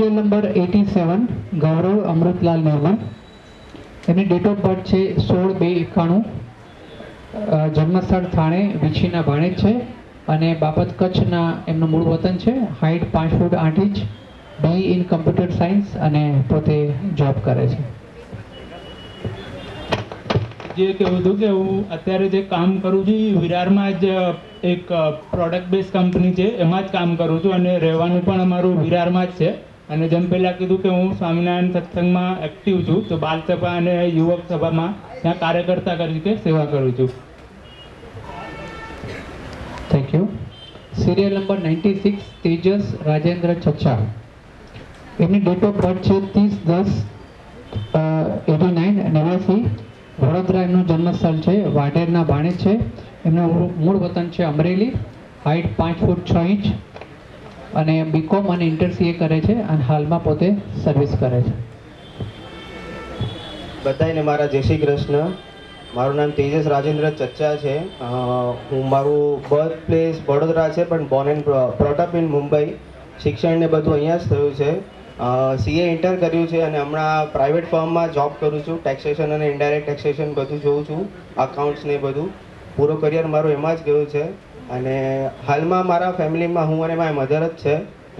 Serial number 87 Gaurav Amrutlal Nevlan. એમની ડેટ ઓફ બર્થ છે 16/2/91. જન્મસ્થળ થાણે વિછીના ભાણેજ છે અને બાપત કચ્છના એમનું મૂળ વતન છે. Height 5 foot 8 inch. BE in computer science અને પોતે જોબ કરે છે. જે કહેવું હતું કે હું અત્યારે જે કામ કરું છું એ વિરારમાં જ એક પ્રોડક્ટ બેઝ કંપની છે એમાં જ કામ કરું છું અને રહેવાનું પણ અમારું વિરારમાં જ છે. અને જેમ પહેલાં કીધું કે હું સ્વામિનારાયણ સત્સંગમાં એક્ટિવ છું, તો બાલ સભા અને યુવક સભામાં ત્યાં કાર્યકર્તા તરીકે સેવા કરું છું. Thank you. Serial number 96 Tejas Rajendra Chachcha. એમની ડેટ ઓફ બર્થ છે 30/10/89. વડોદરા એમનું જન્મસ્થળ છે. વાઢેરના ભાણેજ છે. એમનું મૂળ વતન છે અમરેલી. હાઇટ 5 ફૂટ 6 ઇંચ અને બીકોમ અને ઇન્ટર-CA કરે છે અને હાલમાં પોતે સર્વિસ કરે છે. બધાને મારા જય શ્રી કૃષ્ણ. મારું નામ તેજસ રાજેન્દ્ર ચચ્ચા છે. હું મારું બર્થ પ્લેસ વડોદરા છે પણ Born and brought up in Mumbai. શિક્ષણ ને બધું અહીંયા જ થયું છે. CA ઇન્ટર કર્યું છે અને હમણાં પ્રાઇવેટ ફર્મમાં જોબ કરું છું. ટેક્સેશન અને ઇનડાયરેક્ટ ટેક્સેશન બધું જોઉં છું, અકાઉન્ટ્સ ને બધું. પૂરો કરિયર મારું એમાં જ ગયું છે. અને હાલમાં મારા ફેમિલીમાં હું અને મારી મધર જ છે.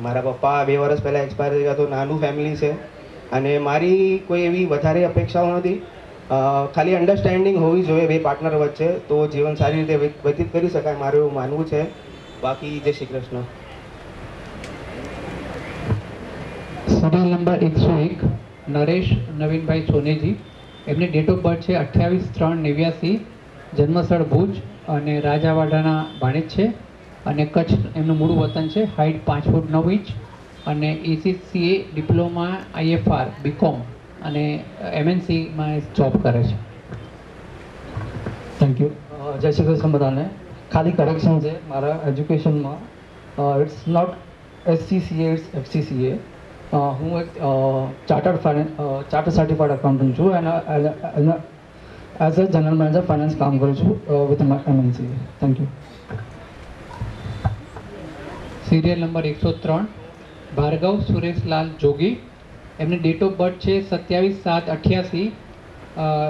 મારા પપ્પા 2 વર્ષ પહેલાં એક્સપાયર થઈ ગયા, તો નાનું ફેમિલી છે. અને મારી કોઈ એવી વધારે અપેક્ષાઓ નથી, ખાલી અન્ડરસ્ટેન્ડિંગ હોવી જોઈએ બે પાર્ટનર વચ્ચે, તો જીવન સારી રીતે વ્યતીત કરી શકાય, મારું એવું માનવું છે. બાકી જય શ્રી કૃષ્ણ. Serial number 101 Naresh Navinbhai Soneji. એમની ડેટ ઓફ બર્થ છે 28/3/89. જન્મસ્થળ ભુજ અને રાજાવાડાના ભાણેજ છે અને કચ્છ એમનું મૂળ વતન છે. હાઇટ 5 ફૂટ 9 ઇંચ અને ACCA ડિપ્લોમા IFR બીકોમ અને MNCમાં જોબ કરે છે. Thank you. જય શ્રી કૃષ્ણ બધાને. ખાલી કરેક્શન છે મારા એજ્યુકેશનમાં. It's not SCCA, it's FCCA. હું એક ચાર્ટર્ડ સર્ટિફાઈડ એકાઉન્ટન્ટ છું અને as a general manager finance કામ કરું છું with MNC. Thank you. Serial number 103 Bhargav Sureshlal Jogi. એમની ડેટ ઓફ બર્થ છે 27/7/88.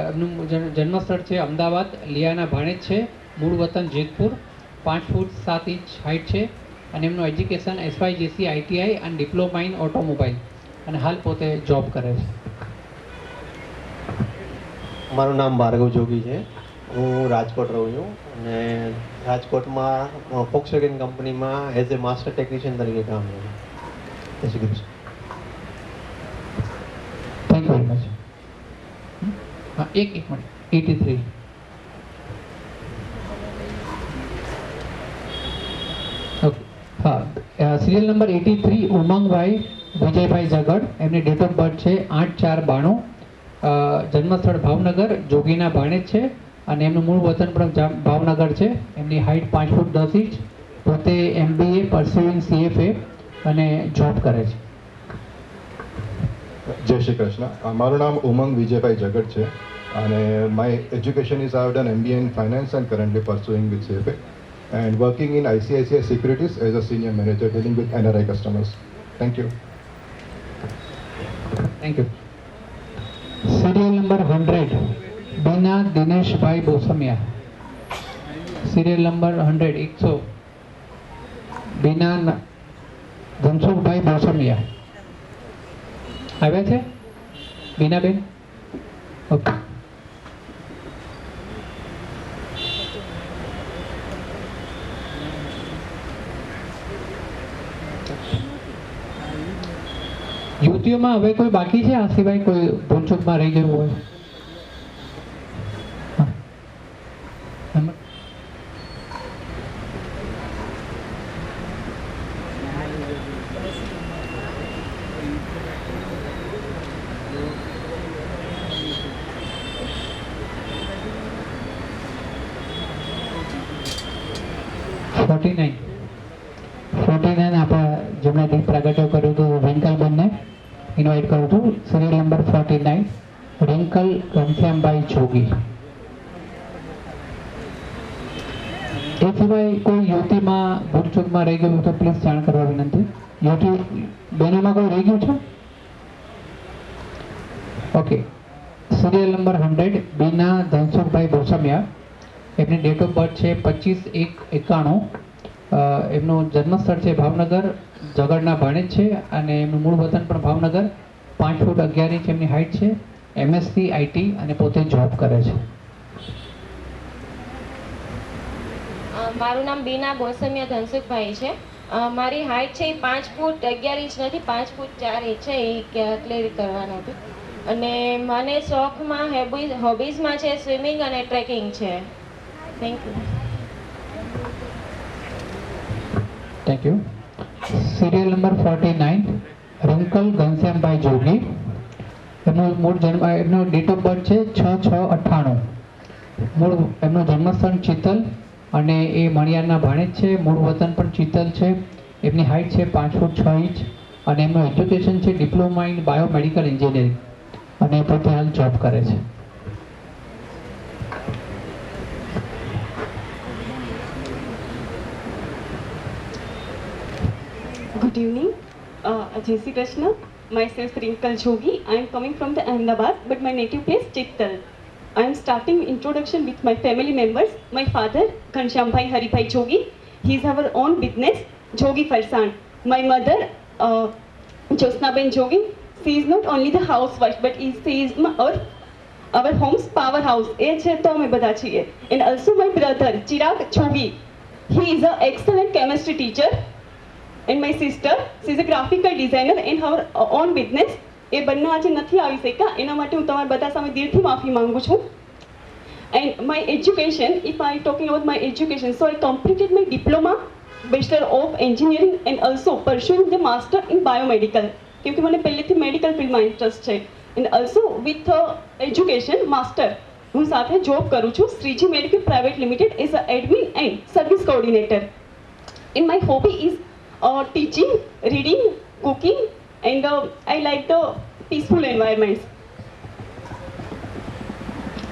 એમનું જન્મસ્થળ છે અમદાવાદ. લિયાના ભાણેજ છે. મૂળ વતન જેતપુર. 5 ફૂટ 7 ઇંચ હાઇટ છે અને એમનું એજ્યુકેશન SYJC ITI અને ડિપ્લોમા ઇન ઓટોમોબાઈલ અને હાલ પોતે જોબ કરે છે. મારું નામ ભાર્ગવ જોગી છે. હું રાજકોટ રહું છું અને રાજકોટમાં ફોક્સવેગન કંપનીમાં એઝ એ માસ્ટર ટેકનિશિયન તરીકે કામ કરું છું. જય Shri Krishna. Thank you very much. હા, એક મિનિટ. 83 ઓકે. હા, સિરિયલ નંબર 83 ઉમંગભાઈ વિજયભાઈ જગડ. એમની ડેટ ઓફ બર્થ છે 8/4/92. જન્મસ્થળ ભાવનગર. જોગીના ભાણેજ છે અને એમનું મૂળ વતન પણ ભાવનગર છે. એમની હાઇટ 5 ફૂટ 10 ઇંચ. પોતે MBA પરસ્યુઇંગ CFA અને જોબ કરે છે. જય શ્રી કૃષ્ણ. મારું નામ ઉમંગ વિજયભાઈ જગડ છે અને my education is I have done MBA in finance and currently pursuing with CFA and working in ICICI Securities as a senior manager dealing with NRI customers. Thank you. Thank you. Serial number 100 Bina Dineshbhai Bosamia. Serial number 100 Bina Dhansukhbhai Bosamia. આવ્યા છે Binaben? Okay. યુવતીઓમાં હવે કોઈ બાકી છે આ સિવાય કોઈ ભૂલચૂકમાં રહી ગયું હોય? આપણા જેમણે દીપ પ્રાગટ્ય કર્યું હતું રિંકલબેનને ઇન્વાઇટ કરું છું. સિરિયલ નંબર 49 રિંકલ ઘનશ્યામભાઈ જોગી. એ સિવાય કોઈ યુવતીમાં ભૂલચૂકમાં રહી ગયું તો પ્લીઝ જાણ કરવા વિનંતી. યુવતી બેનોમાં કોઈ રહી ગયું છે? Okay. Serial number 100 Bina Dhansukhbhai Bosamia. એમની ડેટ ઓફ બર્થ છે 25/1/91. એમનું જન્મસ્થળ છે ભાવનગર, ઝઘડના ભાણેજ છે અને એમનું મૂળ વતન પણ ભાવનગર. 5 ફૂટ 11 ઇંચ એમની હાઇટ છે. MSc IT અને પોતે જોબ કરે છે. મારું નામ બીના બોસમિયા ધનસુખભાઈ છે. મારી હાઇટ છે એ 5 ફૂટ 11 ઇંચ નથી, 5 ફૂટ 4 ઇંચ છે. એ ક્લિયર કરવાનું હતું. અને મને શોખમાં હોબીઝમાં છે સ્વિમિંગ અને ટ્રેકિંગ છે. Thank you. Serial number 49 Rinkal Ghanshyambhai Jogi. એમનો ડેટ ઓફ બર્થ છે 6/6/98. એમનું જન્મસ્થળ ચિત્તલ અને એ મણિયારના ભાણેજ છે. મૂળ વતન પણ ચિત્તલ છે. એમની હાઇટ છે 5 ફૂટ 6 ઇંચ અને એમનું એજ્યુકેશન છે ડિપ્લોમા ઇન બાયોમેડિકલ એન્જિનિયરિંગ અને પોતે હાલ જોબ કરે છે. Good evening. Jai Shri Krishna. Myself Rinkal Jogi. I am coming from the Ahmedabad, but my native place Chittal. I am starting introduction with my family members. My father Ghanshyambhai Haribhai Jogi. He is our own business, Jogi Farsan. My mother Josnaben Jogi. She is not only the housewife, but she is our home's powerhouse. એ છે તો અમે બધા છીએ. And also my brother Chirag Jogi. He is an excellent chemistry teacher. And my sister, she is a graphical designer in her own business. એ બંને આજે નથી આવી શક્યા, એના માટે હું તમારા બધા સામે દિલથી માફી માંગુ છું. And my education, if I talking about my education, so I completed my diploma, Bachelor of Engineering and also pursuing the Master in Biomedical. કેમકે મને પહેલેથી મેડિકલ ફિલ્ડમાં ઇન્ટરેસ્ટ છે. And also with education master, હું સાથે job કરું છું Shriji medical private limited as a admin and service coordinator. And my hobby is teaching, reading, cooking, and I like the peaceful environments.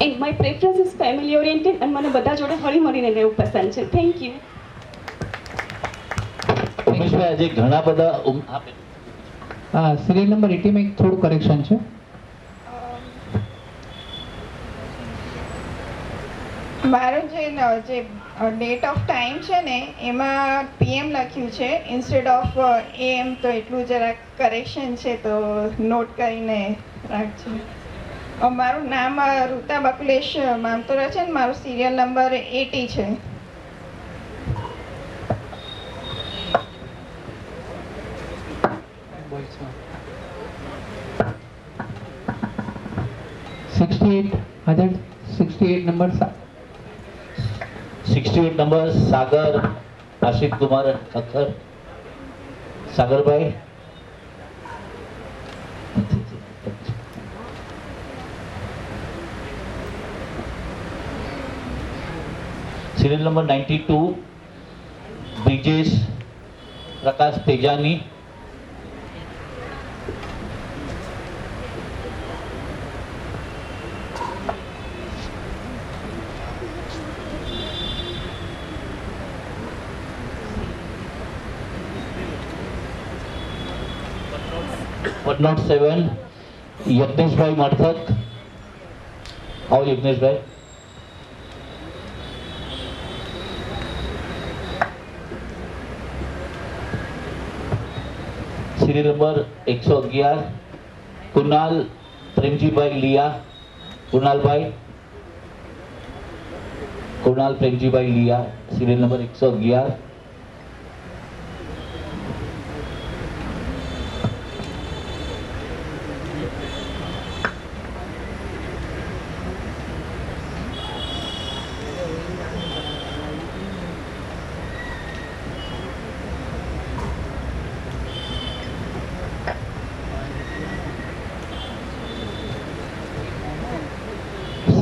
And my preference is family oriented and મને બધા જોડે હળી મળીને રહેવું પસંદ છે. Thank you. ઉમેશભાઈ આજે ઘણા બધા સિરિયલ નંબર 80 માં એક થોડું કરેક્શન છે. મારું જે ડેટ ઓફ ટાઈમ છે ને એમાં PM લખ્યું છે ઇન્સ્ટેડ ઓફ AM, તો એટલું જરાક કરેક્શન છે તો નોટ કરીને રાખજો. મારું નામ રૂતા બકલેશ મામતોરા છે ને મારું સિરિયલ નંબર 80 છે. આઝાદ 68 number Sagar Ashik Kumar Khakhar. Sagarbhai serial number 92 Brijesh Prakash Tejani. નોટ 7 યજ્ઞેશભાઈ મડથક. આવો Yagneshbhai. Serial number 111 Kunal Premjibhai Liya. Kunal Premjibhai Liya. Serial number 111.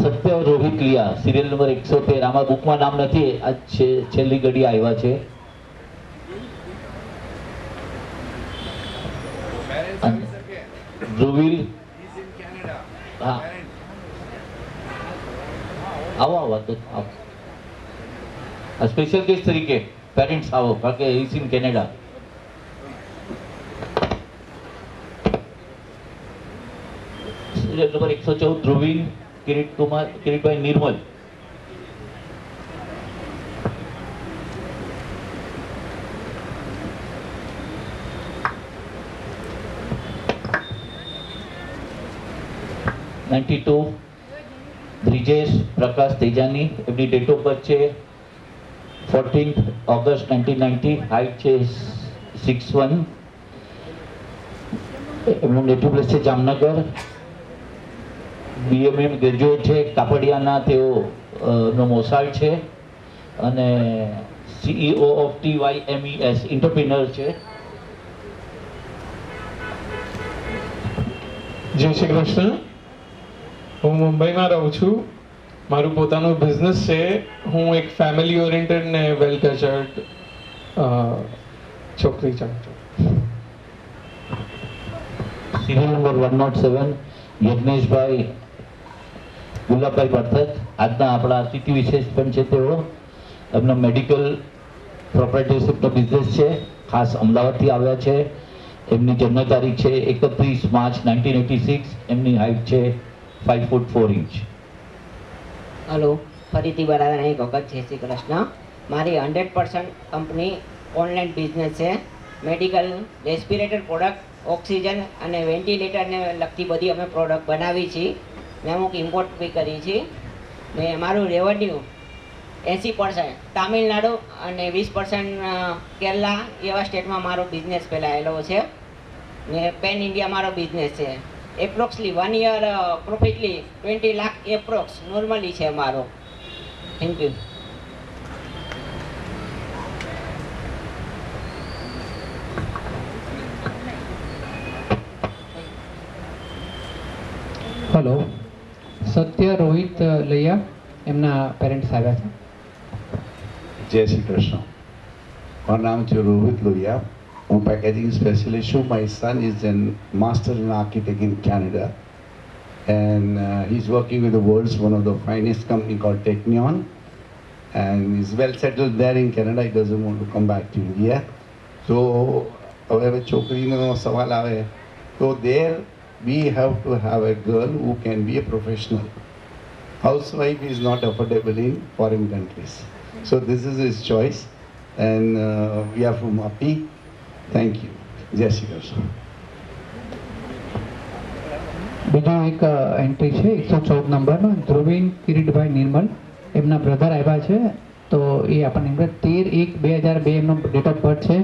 Satya Rohit Liya. Serial number 113. આમાં બુકમાં નામ નથી, આ છેલ્લી ઘડી આવ્યા છે. ધ્રુવીલ. હા આવો આવો. સ્પેશિયલ ગેસ્ટ તરીકે પેરેન્ટ્સ આવો, કારણ કે is in Canada. Number 114 Dhruvin Kiritbhai Nirmal. Brijesh Prakash Tejani, એમની ડેટ ઓફ બર્થ છે 14th ઓગસ્ટ 1990, હાઇટ છે 6'1", એમનું નેટિવ પ્લેસ છે જામનગર, BMM ગ્રેજ્યુએટ છે, કાપડિયાના તેઓ નો મોસાળ છે અને CEO ઓફ TYMES એન્ટરપ્રિનર છે. જય શ્રી કૃષ્ણ. હું મુંબઈમાં રહું છું. મારું પોતાનું બિઝનેસ છે. હું એક ફેમિલી ઓરિએન્ટેડ ને વેલ કલ્ચર્ડ છોકરી ચાહું છું. સિરિયલ નંબર 107 યજ્ઞેશભાઈ ગુલાબભાઈ ભરતત, આજના આપણા અતિથિ વિશેષ પણ છે. તેઓ એમનો મેડિકલ પ્રોપર્ટીશિપનો બિઝનેસ છે, ખાસ અમદાવાદથી આવ્યા છે. એમની જન્મ તારીખ છે 31 માર્ચ 1986, એમની હાઇટ છે 5 ફૂટ 4 ઇંચ. હલો, ફરીથી બરાબર એક વખત જય શ્રી કૃષ્ણ. મારી 100% કંપની ઓનલાઈન બિઝનેસ છે. મેડિકલ રેસ્પિરેટર પ્રોડક્ટ, ઓક્સિજન અને વેન્ટિલેટરને લગતી બધી અમે પ્રોડક્ટ બનાવી છીએ. મેં અમુક ઇમ્પોર્ટ બી કરી છે. મેં મારું રેવન્યુ 80% તામિલનાડુ અને 20% કેરલા એવા સ્ટેટમાં મારો બિઝનેસ ફેલાયેલો છે. ને પેન ઇન્ડિયા મારો બિઝનેસ છે. એપ્રોક્સલી 1 યર પ્રોફિટલી 20 લાખ એપ્રોક્સ નોર્મલી છે મારો. Thank you. હલો, સત્ય રોહિત લૈયા, એમના પેરેન્ટ્સ આવ્યા છે. જય શ્રી કૃષ્ણ. મારું નામ છે રોહિત લોહિયા. હું પેકેજિંગ સ્પેશિયલિસ્ટ છું. My son is an master in architect in Canada and he's working with the world's one of the finest company called Technion, and he's well settled there in Canada. He doesn't want to come back to India. So હવે છોકરીનો સવાલ આવે તો there we have to have a girl who can be a professional. Housewife is not affordable in foreign countries. So this is his choice, and we are from Api. Thank you. Jai Shri Krishna. બીજો એક entry છે 114 નંબરનો ધ્રુવીન કિરીટભાઈ નિર્મલ, એમના brother આવ્યા છે. તો એ આપણને 13/1/2002 એમનો ડેટ ઓફ બર્થ છે.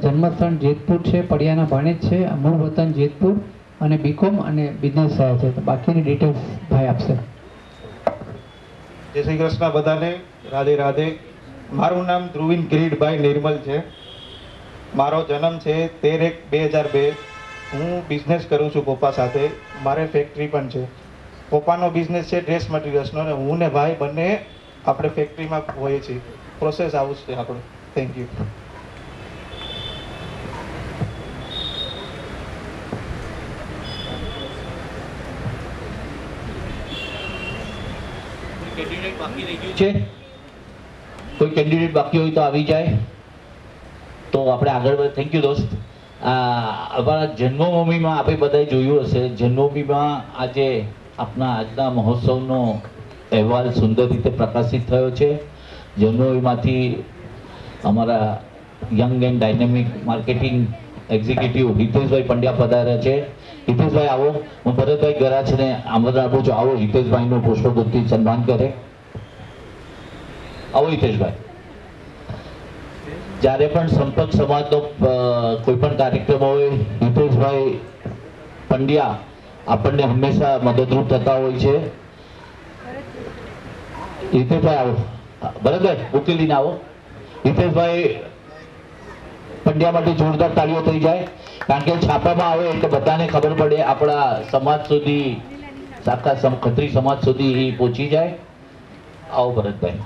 જન્મસ્થળ જેતપુર છે, પડિયાના ભણેજ છે, મૂળ વતન જેતપુર અને બીકોમ અને બિઝનેસ થયા છે. તો બાકીની ડિટેલ્સ ભાઈ આપશે. જય શ્રી કૃષ્ણ બધાને. રાધે રાધે. મારું નામ ધ્રુવીન કિરીટભાઈ નિર્મલ છે. મારો જન્મ છે 13/1/2002. હું બિઝનેસ કરું છું પપ્પા સાથે. મારે ફેક્ટરી પણ છે. પપ્પાનો બિઝનેસ છે ડ્રેસ મટીરિયલ્સનો, અને હું ને ભાઈ બંને આપણે ફેક્ટરીમાં હોઈએ છીએ. પ્રોસેસ આવું છે આપણું. Thank you. કેન્ડિડેટ બાકી રહી ગયું છે? કોઈ કેન્ડિડેટ બાકી હોય તો આવી જાય તો આપણે આગળ વધીએ. થેન્ક યુ દોસ્ત. અમારા જન્મભૂમિમાં આપણે બધાએ જોયું હશે, જન્મભૂમિમાં આજે આપણા આજના મહોત્સવનો અહેવાલ સુંદર રીતે પ્રકાશિત થયો છે. જન્મભૂમિમાંથી અમારા young and dynamic marketing executive Hiteshbhai Pandya પધાર્યા છે. હિતેશભાઈ આવો. હું ભરતભાઈ ગરાજને આમંત્રણ આપું છું. આવો, હિતેશભાઈનું પુષ્પગુચ્છથી સન્માન કરે. આવો હિતેશભાઈ. જ્યારે પણ સંપર્ક સમાજનો કોઈ પણ કાર્યક્રમ હોય, હિતેશભાઈ પંડ્યા આપણને હંમેશા મદદરૂપ થતા હોય છે. હિતેશભાઈ આવો. ભરતભાઈ ઉકેલીને આવો. હિતેશભાઈ પંડ્યા માટે જોરદાર તાળીઓ થઈ જાય, કારણ કે છાપામાં આવે એટલે બધાને ખબર પડે, આપણા સમાજ સુધી, આખા ખત્રી સમાજ સુધી એ પહોંચી જાય. આવો ભરતભાઈ.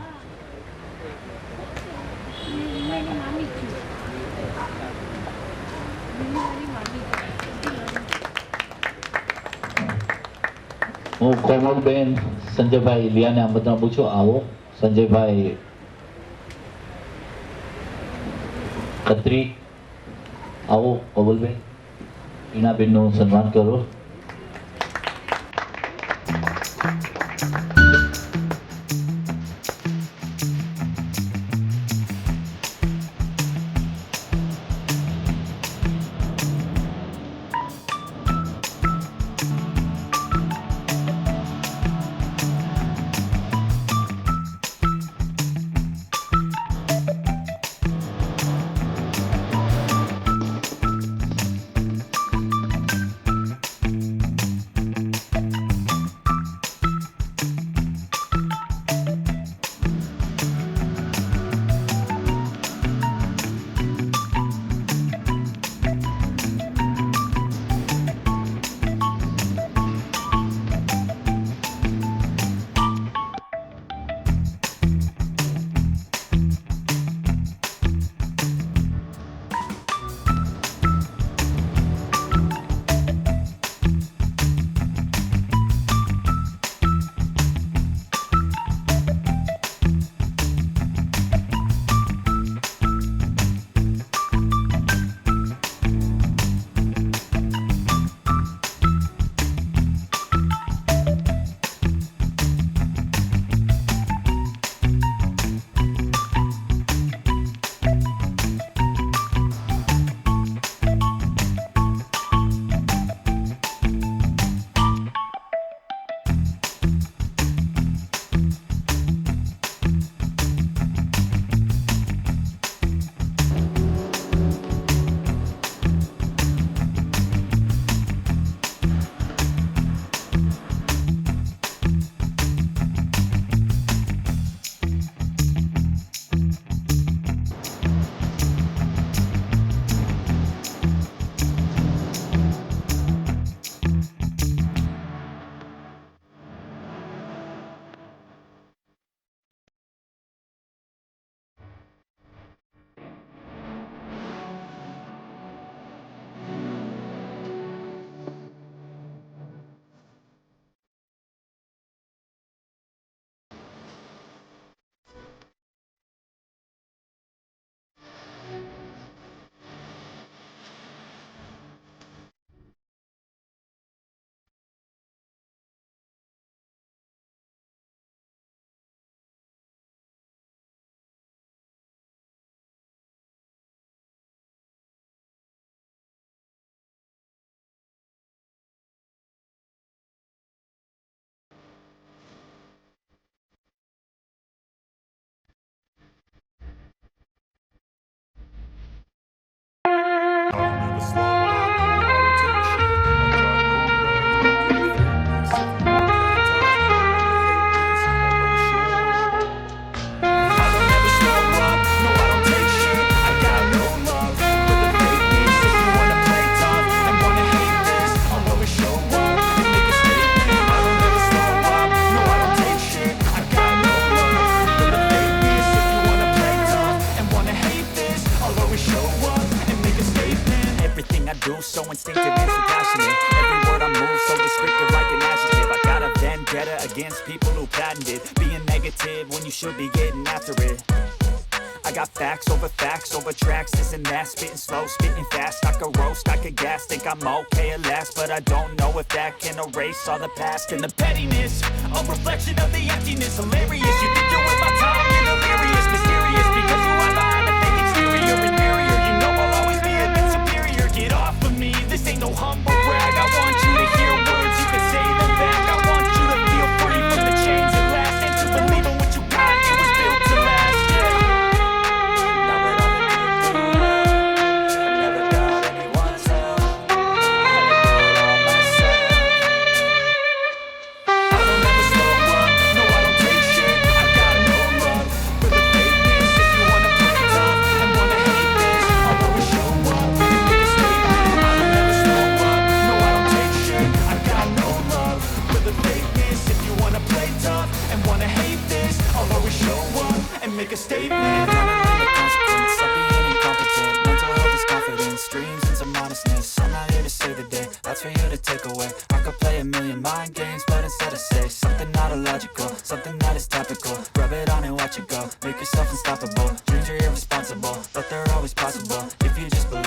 હું કોમલબેન સંજયભાઈ લિયાને આમંત્રણ આપું છું. આવો સંજયભાઈ ખત્રી. આવો કબુલબેન, ઈણાબેનનું સન્માન કરો. So instinctive and so passionate. Every word I move so descriptive like an adjective. I got a vendetta against people who patented being negative when you should be getting after it. I got facts over tracks, this and that. Spitting slow, spitting fast. I could roast, I could gas. Think I'm okay at last, but I don't know if that can erase all the past. And the pettiness, a reflection of the emptiness. Hilarious, you think you're with my time, you're delirious. Mysterious, because you hide behind a fake exterior. Inferior, you know I'll always be a bit superior. Get off of me, this ain't no humble brag. I want you to hear words, you can say them back. I want you to feel free from the chains at last, and to believe in what you got, it was built to last. I recklessness. I'm not here to save the day, that's for you to take away. I could play a million mind games, but instead I say something not illogical, something that is topical. Rub it on and watch it go, make yourself unstoppable. Dreams are irresponsible, but they're always possible if you just believe.